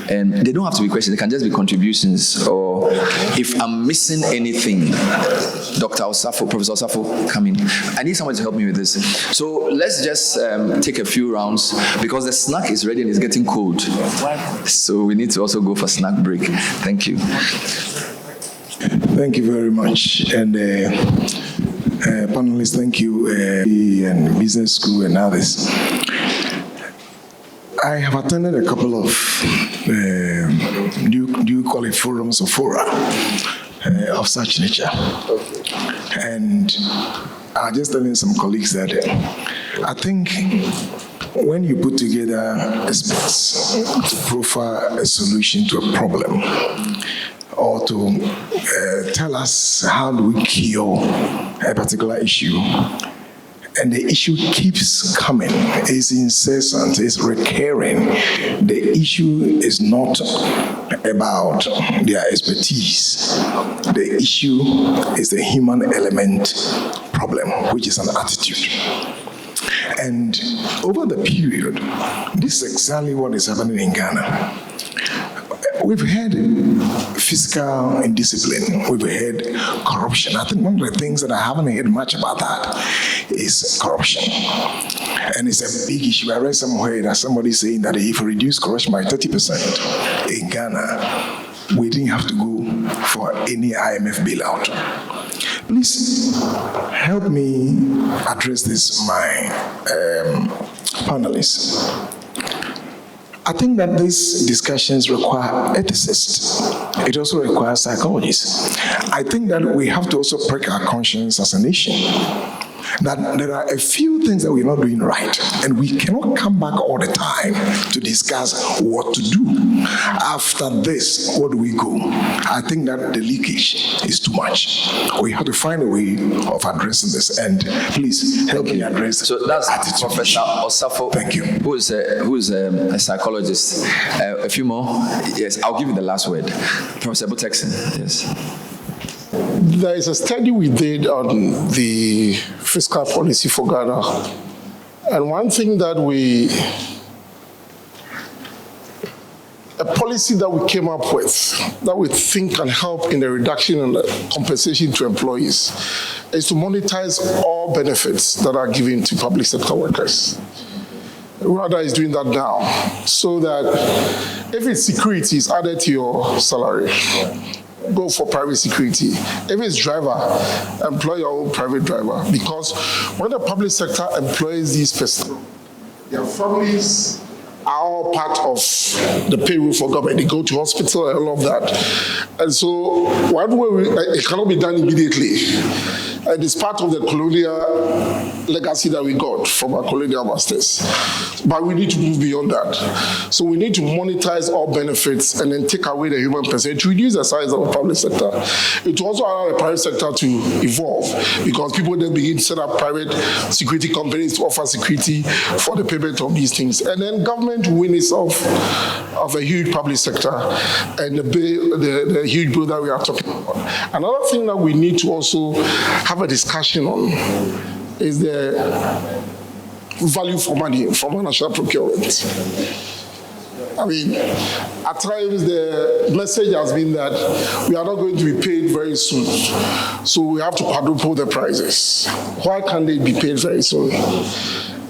And they don't have to be questions, they can just be contributions. Or if I'm missing anything, Dr. Osafo, Professor Osafo, come in. I need someone to help me with this. So let's just take a few rounds because the snack is ready and it's getting cold. So we need to also go for snack break. Thank you. Thank you very much. And panelists, thank you, and business school and others. I have attended a couple of, do you call it forums or fora of such nature? And I'm just telling some colleagues that I think when you put together experts to profile a solution to a problem, or to tell us how do we cure a particular issue, and the issue keeps coming, is incessant, is recurring. The issue is not about their expertise. The issue is the human element problem, which is an attitude. And over the period, this is exactly what is happening in Ghana. We've had fiscal indiscipline. We've had corruption. I think one of the things that I haven't heard much about that is corruption. And it's a big issue. I read somewhere that somebody saying that if we reduce corruption by 30% in Ghana, we didn't have to go for any IMF bailout. Please help me address this, my panelists. I think that these discussions require ethicists. It also requires psychologists. I think that we have to also prick our conscience as a nation that there are a few things that we're not doing right, and we cannot come back all the time to discuss what to do. After this, where do we go? I think that the leakage is too much. We have to find a way of addressing this, and please help me address. So that's Professor Osafo. Thank you. Who is a psychologist. A few more. Yes, I'll give you the last word. Professor Baah-Boateng. Yes. There is a study we did on the fiscal policy for Ghana. And one thing that a policy that we came up with that we think can help in the reduction and the compensation to employees is to monetize all benefits that are given to public sector workers. RADA is doing that now, so that if it's security is added to your salary, go for private security. If it's driver, employ your own private driver. Because when the public sector employs these persons, their families are all part of the payroll for government. They go to hospital and all of that. And so one way it cannot be done immediately. And it's part of the colonial legacy that we got from our colonial masters. But we need to move beyond that. So we need to monetize all benefits and then take away the human person to reduce the size of the public sector. It will also allow the private sector to evolve, because people then begin to set up private security companies to offer security for the payment of these things. And then government will win itself of a huge public sector and the huge bill that we are talking about. Another thing that we need to also have a discussion on is the value for money from financial procurement. I mean, at times the message has been that we are not going to be paid very soon, so we have to quadruple the prices. Why can't they be paid very soon?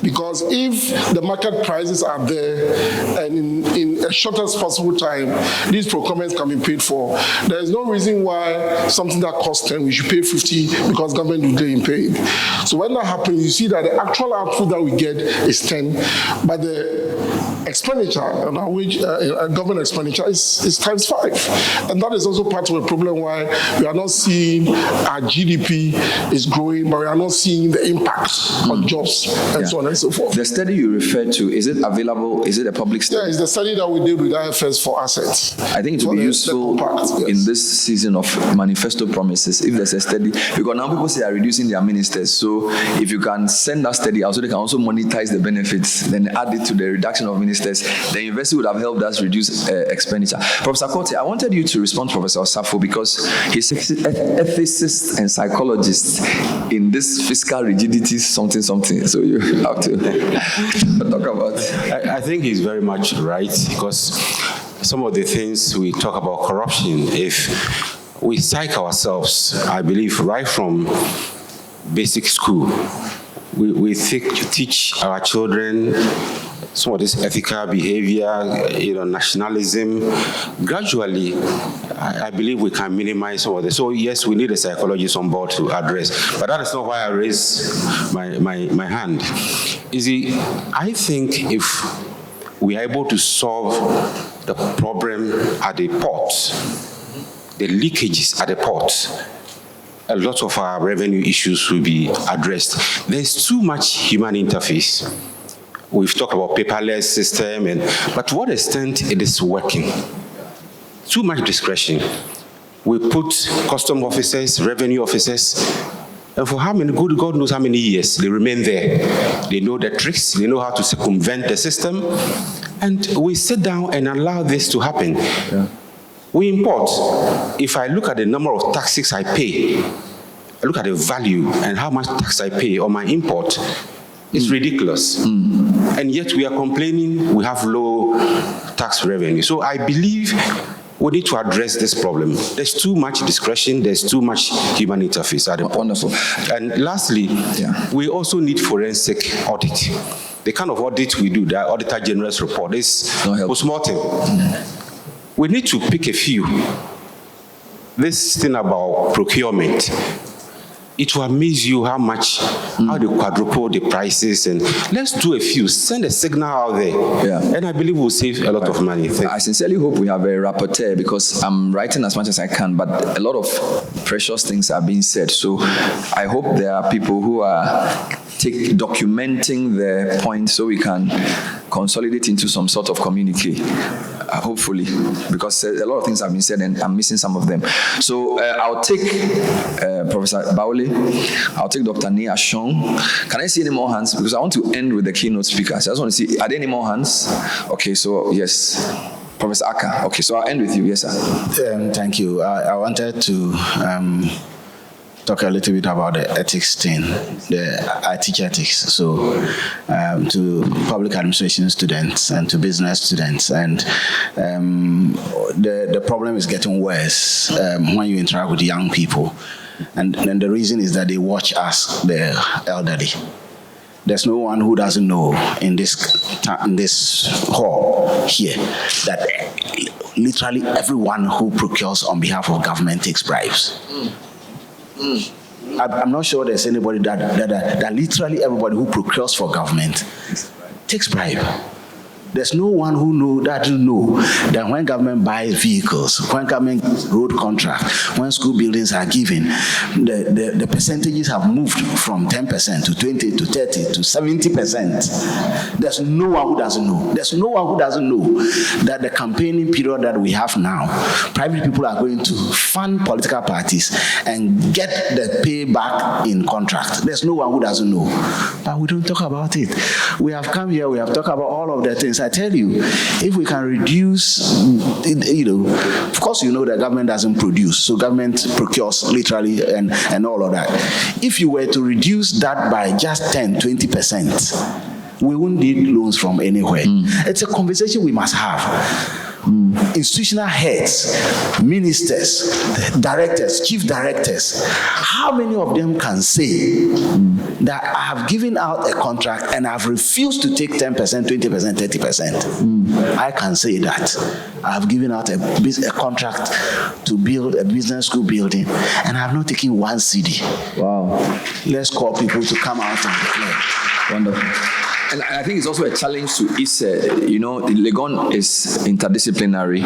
Because if the market prices are there and in a shortest possible time, these procurements can be paid for, there is no reason why something that costs 10, we should pay 50 because government will get paid. So when that happens, you see that the actual output that we get is 10, but the expenditure on our wage, government expenditure is times 5. And that is also part of the problem why we are not seeing our GDP is growing, but we are not seeing the impact on jobs and so on and so forth. The study you referred to, is it available? Is it a public study? Yeah, it's the study that we did with IFS for assets. I think it would be useful in this season of manifesto promises if there's a study, because now people say they are reducing their ministers. So if you can send that study out so they can also monetize the benefits, then add it to the reduction of ministers, the university would have helped us reduce expenditure. Professor Korte, I wanted you to respond to Professor Osafo because he's an ethicist and psychologist in this fiscal rigidity something. So you have to talk about it. I think he's very much right, because some of the things we talk about corruption, if we psych ourselves, I believe right from basic school, we teach our children some of this ethical behavior, nationalism. Gradually, I believe we can minimize some of this. So yes, we need a psychologist on board to address, but that is not why I raised my hand. You see, I think if we are able to solve the problem at the port, the leakages at the port, a lot of our revenue issues will be addressed. There's too much human interface. We've talked about paperless system, but to what extent it is working? Too much discretion. We put custom officers, revenue officers, and for how many, God knows how many years, they remain there. They know the tricks, they know how to circumvent the system, and we sit down and allow this to happen. Yeah. We import. If I look at the number of taxes I pay, I look at the value and how much tax I pay on my import, it's ridiculous. And yet we are complaining we have low tax revenue. So I believe we need to address this problem. There's too much discretion, there's too much human interface at the point. Wonderful. And lastly, we also need forensic audit. The kind of audit we do, the Auditor General's report, is post-mortem. We need to pick a few. This thing about procurement, it will amaze you how they quadruple the prices. And let's do a few, send a signal out there. Yeah. And I believe we'll save a lot of money. I sincerely hope we have a rapporteur, because I'm writing as much as I can, but a lot of precious things are being said. So I hope there are people who are documenting the points so we can consolidate into some sort of communique, hopefully, because a lot of things have been said and I'm missing some of them. So I'll take Professor Baole, I'll take Dr. Nia Shong. Can I see any more hands? Because I want to end with the keynote speakers. I just want to see, are there any more hands? Okay, so yes. Professor Aka. Okay, so I'll end with you. Yes, sir. Thank you. I wanted to talk a little bit about the ethics thing. I teach ethics, so to public administration students and to business students, and the problem is getting worse when you interact with young people, and the reason is that they watch us, the elderly. There's no one who doesn't know in this hall here that literally everyone who procures on behalf of government takes bribes. I'm not sure there's anybody that literally everybody who procures for government takes bribe. There's no one who doesn't know that when government buys vehicles, when government road contracts, when school buildings are given, the percentages have moved from 10% to 20 to 30 to 70%. There's no one who doesn't know. There's no one who doesn't know that the campaigning period that we have now, private people are going to fund political parties and get the pay back in contract. There's no one who doesn't know. But we don't talk about it. We have come here, we have talked about all of the things. I tell you, if we can reduce, of course you know that government doesn't produce, so government procures literally and all of that. If you were to reduce that by just 10, 20%, we wouldn't need loans from anywhere. It's a conversation we must have. Institutional heads, ministers, directors, chief directors, how many of them can say that I have given out a contract and I've refused to take 10%, 20%, 30%? I can say that. I have given out a contract to build a business school building and I have not taken one CD. Wow. Let's call people to come out and declare. Wonderful. And I think it's also a challenge to ISE. Legon is interdisciplinary,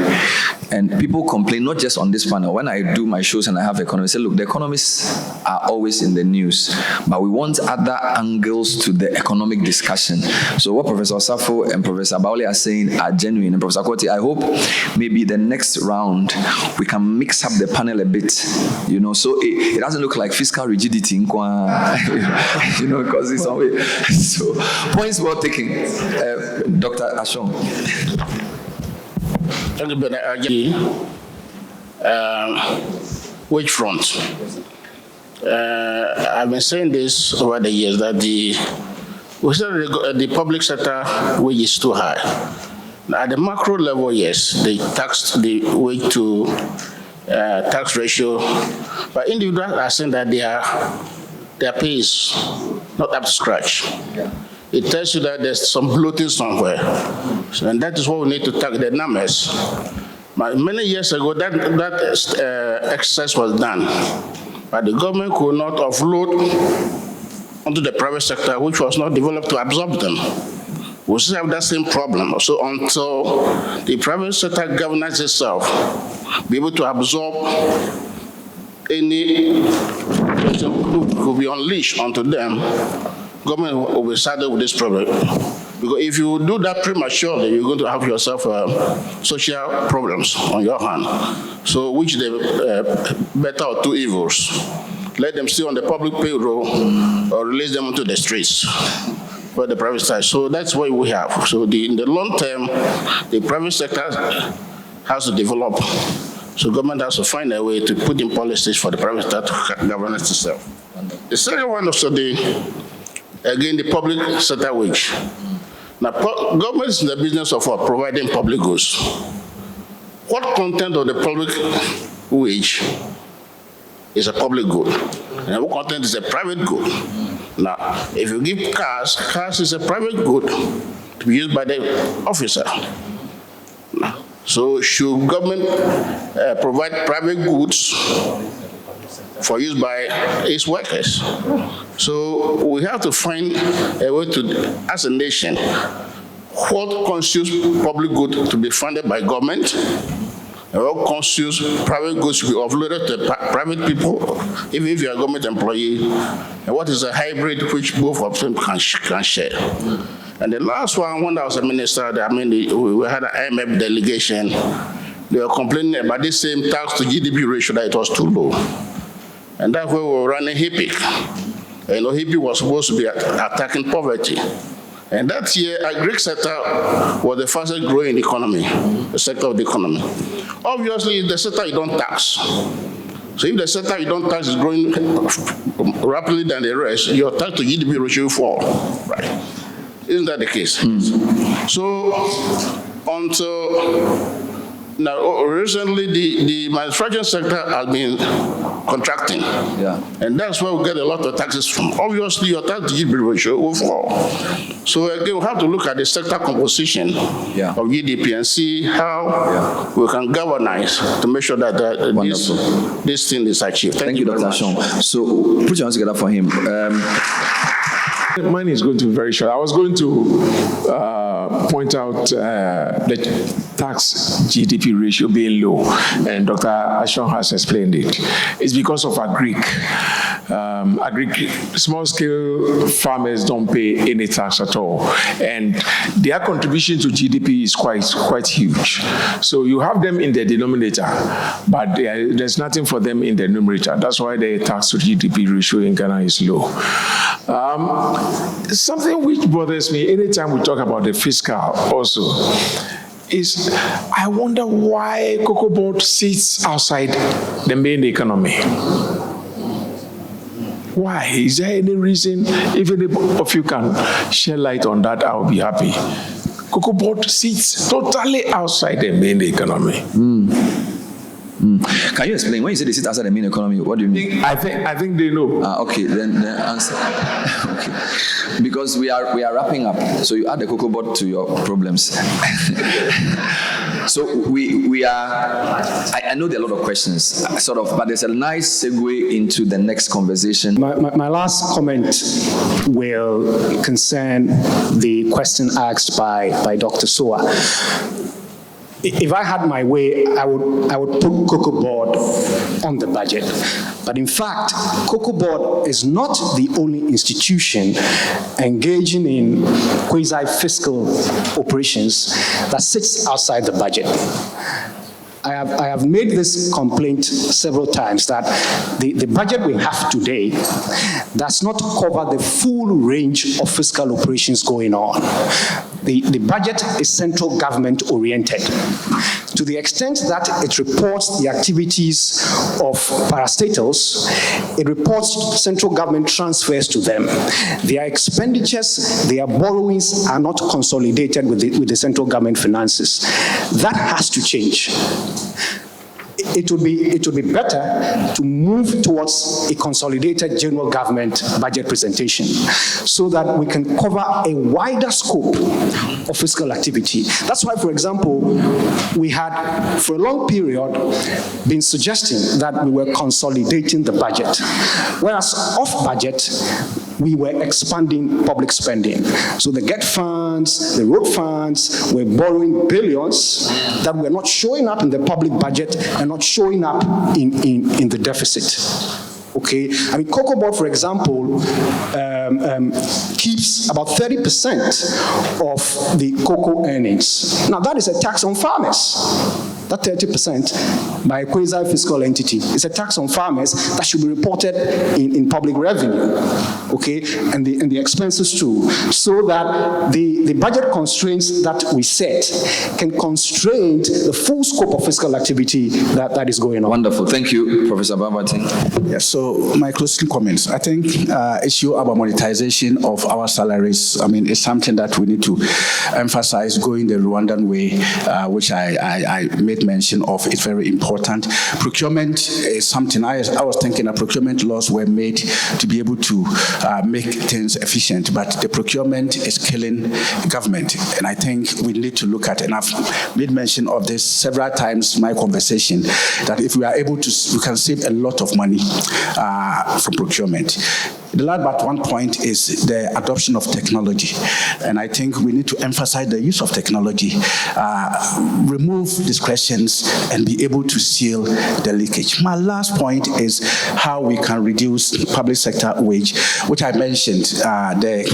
and people complain not just on this panel. When I do my shows and I have economists, say, look, the economists are always in the news, but we want other angles to the economic discussion. So what Professor Osafo and Professor Baole are saying are genuine. And Professor Kwoti, I hope maybe the next round we can mix up the panel a bit, so it doesn't look like fiscal rigidity, because it's always so. Points well taken. Dr. Ashong. Wage front. I've been saying this over the years that the public sector wage is too high. At the macro level, yes, they taxed the wage to tax ratio, but individuals are saying that their pay is not up to scratch. It tells you that there's some bloating somewhere. And that is what we need to tackle the numbers. But many years ago, that exercise was done. But the government could not offload onto the private sector, which was not developed to absorb them. We still have that same problem. So until the private sector governance itself be able to absorb any could be unleashed onto them, government will be saddled with this problem. Because if you do that prematurely, you're going to have yourself social problems on your hand. So which the better of two evils. Let them stay on the public payroll or release them onto the streets for the private side. So that's what we have. So in the long term, the private sector has to develop. So government has to find a way to put in policies for the private sector governance itself. The second one also again, the public sector wage. Now, government is in the business of providing public goods. What content of the public wage is a public good? And what content is a private good? Now, if you give cars is a private good to be used by the officer. So, should government provide private goods for use by its workers. So we have to find a way to, as a nation, what constitutes public good to be funded by government, and what constitutes private goods to be offloaded to private people, even if you're a government employee, and what is a hybrid which both of them can share. And the last one, when I was a minister, we had an IMF delegation. They were complaining about this same tax to GDP ratio that it was too low. And that's where we were running HIPIC. And HIPIC was supposed to be attacking poverty. And that year, our Greek sector was the fastest growing economy, the sector of the economy. Obviously, the sector you don't tax. So if the sector you don't tax is growing rapidly than the rest, your tax to GDP ratio will fall, right? Isn't that the case? So until now, recently the manufacturing sector has been contracting. Yeah. And that's where we get a lot of taxes from. Obviously, your tax to GDP ratio will fall. So again, we have to look at the sector composition of GDP and see how we can galvanize to make sure that this thing is achieved. Thank you, Dr. Ashon. So put your hands together for him. Mine is going to be very short. I was going to point out the tax GDP ratio being low, and Dr. Ashon has explained it. It's because of agric. Small-scale farmers don't pay any tax at all, and their contribution to GDP is quite huge. So you have them in the denominator, but there's nothing for them in the numerator. That's why the tax to GDP ratio in Ghana is low. Something which bothers me anytime we talk about the fiscal also is I wonder why Cocoa Board sits outside the main economy. Why? Is there any reason? If any of you can shed light on that, I'll be happy. Cocoa Board sits totally outside the main economy. Can you explain? When you say they sit outside the main economy, what do you mean? I think they know. Okay, then answer. Okay. Because we are wrapping up. So you add the Cocoa Board to your problems. So we are, I know there are a lot of questions, sort of, but there's a nice segue into the next conversation. My last comment will concern the question asked by Dr. Soa. If I had my way, I would put Cocoa Board on the budget. But in fact, Cocoa Board is not the only institution engaging in quasi-fiscal operations that sits outside the budget. I have made this complaint several times that the budget we have today does not cover the full range of fiscal operations going on. The budget is central government oriented. To the extent that it reports the activities of parastatals, it reports central government transfers to them. Their expenditures, their borrowings are not consolidated with the central government finances. That has to change. It would be better to move towards a consolidated general government budget presentation so that we can cover a wider scope of fiscal activity. That's why, for example, we had, for a long period, been suggesting that we were consolidating the budget, whereas off budget, we were expanding public spending. So the GET funds, the road funds, were borrowing billions that were not showing up in the public budget and not showing up in the deficit. Okay, I mean, Cocoa Board, for example, keeps about 30% of the cocoa earnings. Now, that is a tax on farmers. That 30% by a quasi-fiscal entity is a tax on farmers that should be reported in public revenue, okay, and the expenses too, so that the budget constraints that we set can constrain the full scope of fiscal activity that is going on. Wonderful. Thank you, Professor Baah-Boateng. Yes, so my closing comments. I think issue about monetization of our salaries, I mean, it's something that we need to emphasize going the Rwandan way, which I made made mention of is very important. Procurement is something I was thinking that procurement laws were made to be able to make things efficient, but the procurement is killing government. And I think we need to look at, and I've made mention of this several times in my conversation, that if we are able to, we can save a lot of money from procurement. The last but one point is the adoption of technology. And I think we need to emphasize the use of technology, remove discretions, and be able to seal the leakage. My last point is how we can reduce public sector wage, which I mentioned, the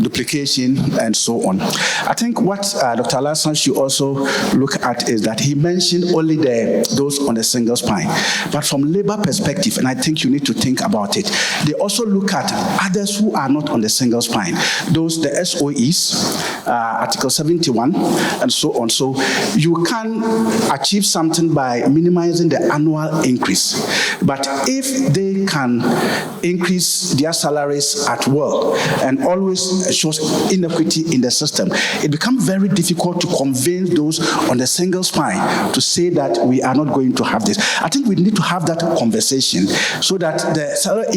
duplication and so on. I think what Dr. Alassane should also look at is that he mentioned only those on the single spine. But from labor perspective, and I think you need to think about it, they also look at others who are not on the single spine, those, the SOEs, Article 71, and so on. So you can achieve something by minimizing the annual increase. But if they can increase their salaries at will and always shows inequity in the system, it becomes very difficult to convince those on the single spine to say that we are not going to have this. I think we need to have that conversation so that the salary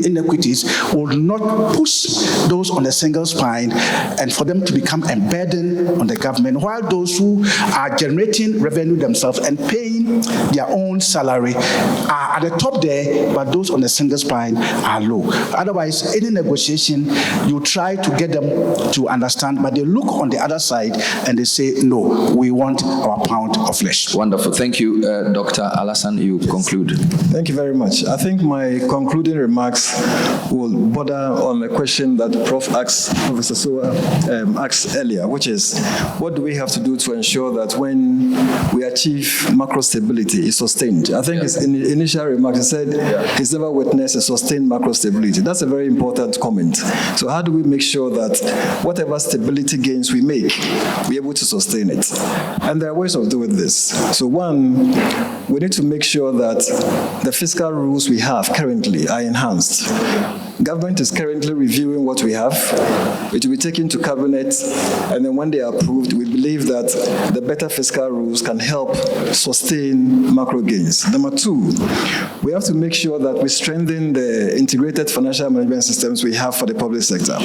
inequities will not push those on the single spine and for them to become a burden on the government, while those who are generating revenue themselves and paying their own salary are at the top there, but those on the single spine are low. Otherwise, any negotiation, you try to get them to understand, but they look on the other side and they say, no, we want our pound of flesh. Wonderful. Thank you, Dr. Alassane. You conclude. Thank you very much. I think my concluding remarks will border on a question that Professor Soa asked earlier, which is, what do we have to do to ensure that when we achieve macro stability is sustained? I think in the initial remarks, he said he's never witnessed a sustained macro stability. That's a very important comment. So how do we make sure that whatever stability gains we make, we're able to sustain it? And there are ways of doing this. So one, we need to make sure that the fiscal rules we have currently are enhanced. Government is currently reviewing what we have. It will be taken to cabinet, and then when they are approved, we believe that the better fiscal rules can help sustain macro gains. Number two, we have to make sure that we strengthen the integrated financial management systems we have for the public sector.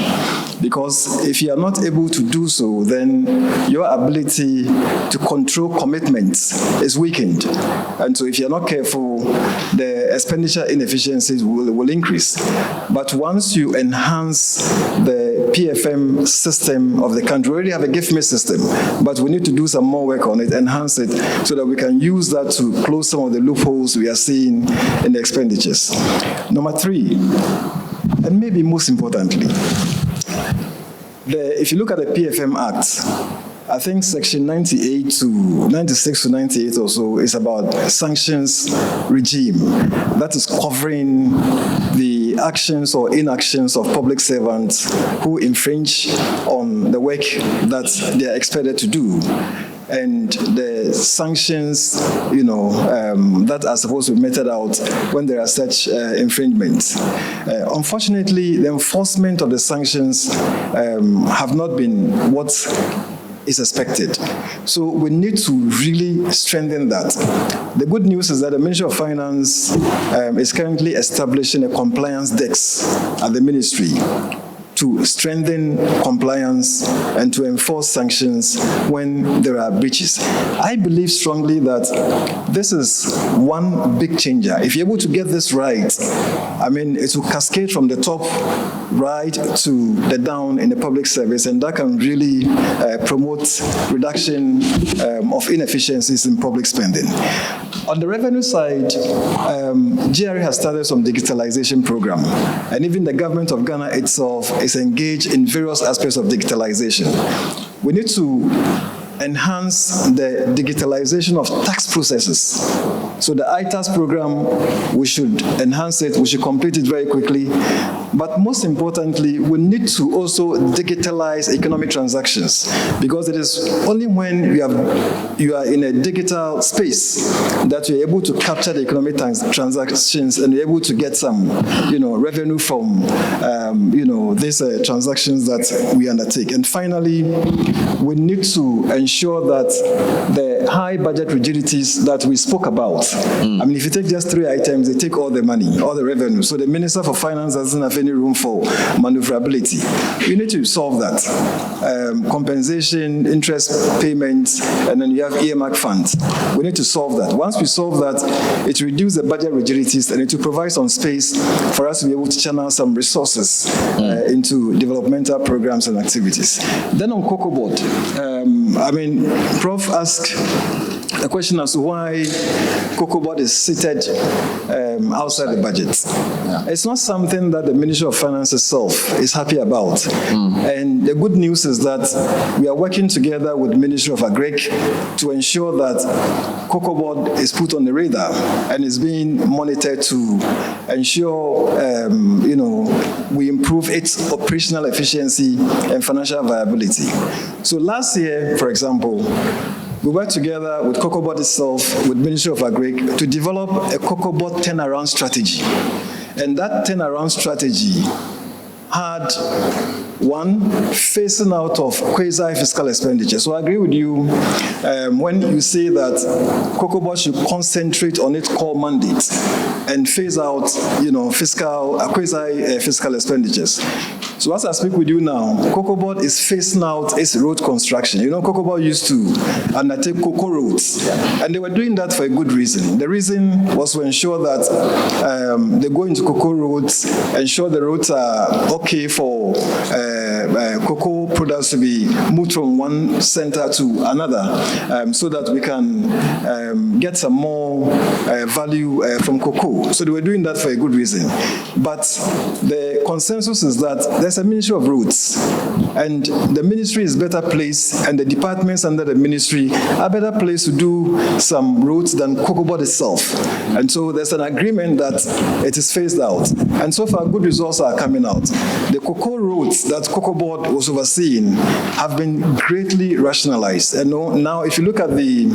Because if you are not able to do so, then your ability to control commitments is weakened. And so if you're not careful, the expenditure inefficiencies will increase. But once you enhance the PFM system of the country, we already have a gift me system, but we need to do some more work on it, enhance it, so that we can use that to close some of the loopholes we are seeing in the expenditures. Number three, and maybe most importantly, if you look at the PFM Act, I think section 96 to 98 or so is about sanctions regime. That is covering the actions or inactions of public servants who infringe on the work that they are expected to do. And the sanctions, that are supposed to be meted out when there are such infringements. Unfortunately, the enforcement of the sanctions have not been what is expected. So we need to really strengthen that. The good news is that the Ministry of Finance is currently establishing a compliance desk at the ministry to strengthen compliance and to enforce sanctions when there are breaches. I believe strongly that this is one big changer. If you're able to get this right, it will cascade from the top right to the down in the public service, and that can really promote reduction of inefficiencies in public spending. On the revenue side, GRA has started some digitalization program, and even the government of Ghana itself is engaged in various aspects of digitalization. We need to enhance the digitalization of tax processes. So the ITAS program, we should enhance it, we should complete it very quickly. But most importantly, we need to also digitalize economic transactions, because it is only when you are in a digital space that you're able to capture the economic transactions and you're able to get some, revenue from, these transactions that we undertake. And finally, we need to ensure that the high budget rigidities that we spoke about, I mean, if you take just 3 items, they take all the money, all the revenue. So the Minister for Finance doesn't have any room for maneuverability. We need to solve that. Compensation, interest payments, and then you have earmark funds. We need to solve that. Once we solve that, it reduces the budget rigidities and it will provide some space for us to be able to channel some resources into developmental programs and activities. Then on Cocoa Board, Prof asked a question as to why Cocoa Board is seated outside the budget. Yeah. It's not something that the Ministry of Finance itself is happy about. And the good news is that we are working together with the Ministry of Agric to ensure that Cocoa Board is put on the radar and is being monitored to ensure, we improve its operational efficiency and financial viability. So last year, for example, we worked together with Cocoa Board itself, with Ministry of Agric, to develop a Cocoa Board turnaround strategy. And that turnaround strategy had one, phasing out of quasi-fiscal expenditure. So I agree with you when you say that Cocoa Board should concentrate on its core mandate and phase out, quasi-fiscal expenditures. So as I speak with you now, Cocoa Board is phasing out its road construction. Cocoa Board used to undertake cocoa roads, and they were doing that for a good reason. The reason was to ensure that they go into cocoa roads, ensure the roads are okay for cocoa products to be moved from one center to another, so that we can get some more value from cocoa. So they were doing that for a good reason. But the consensus is that there's a Ministry of Roads, and the ministry is better placed, and the departments under the ministry are better placed to do some roads than Cocoa Board itself. And so there's an agreement that it is phased out. And so far, good results are coming out. The cocoa roads that Cocoa Board was overseeing have been greatly rationalized. And now, if you look at the,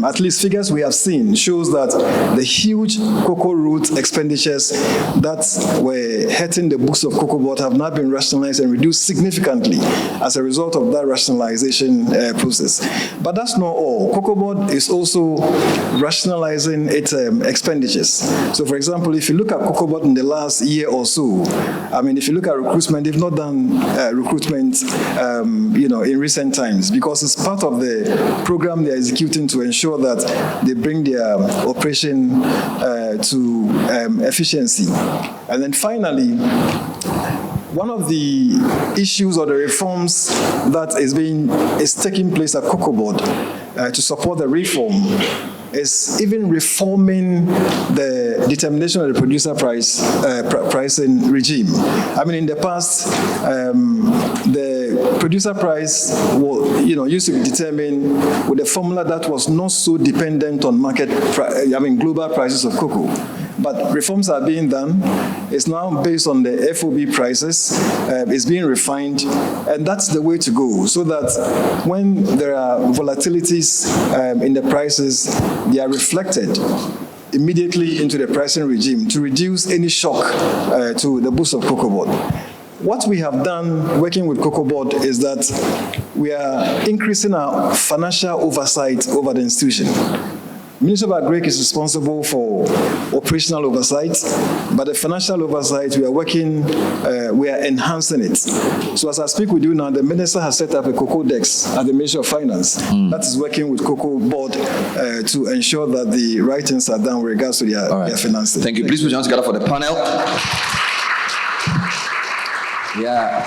at least figures we have seen, shows that the huge cocoa road expenditures that were hitting the books of Cocoa Board have now been rationalized and reduced significantly as a result of that rationalization process. But that's not all. Cocoa Board is also rationalizing its expenditures. So, for example, if you look at Cocoa Board in the last year or so, if you look at recruitment, they've not done recruitment, in recent times, because it's part of the program they're executing to ensure that they bring their operation to efficiency. And then finally, one of the issues or the reforms that is taking place at Cocoa Board to support the reform is even reforming the determination of the producer pricing regime. In the past, the producer price used to be determined with a formula that was not so dependent on global prices of cocoa. But reforms are being done. It's now based on the FOB prices. It's being refined, and that's the way to go, so that when there are volatilities in the prices, they are reflected immediately into the pricing regime to reduce any shock to the books of Cocoa Board. What we have done working with Cocoa Board is that we are increasing our financial oversight over the institution. Minister of Agric is responsible for operational oversight, but the financial oversight, we are enhancing it. So as I speak with you now, the minister has set up a cocoa desk at the Ministry of Finance that is working with Cocoa Board to ensure that the right things are done with regards to their finances. Thank you. Please put your hands together for the panel. Yeah,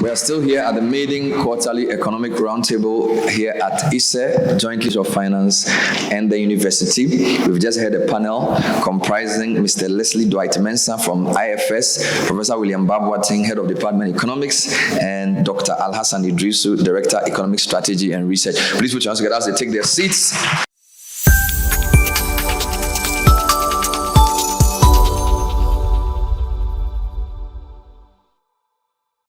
we are still here at the maiden Quarterly Economic Roundtable here at ISE, jointly of Finance and the University. We've just heard a panel comprising Mr. Leslie Dwight-Mensah from IFS, Professor William Baah-Boateng, Head of Department Economics, and Dr. Alhassan Idrisu, Director Economic Strategy and Research. Please put your hands together as they take their seats.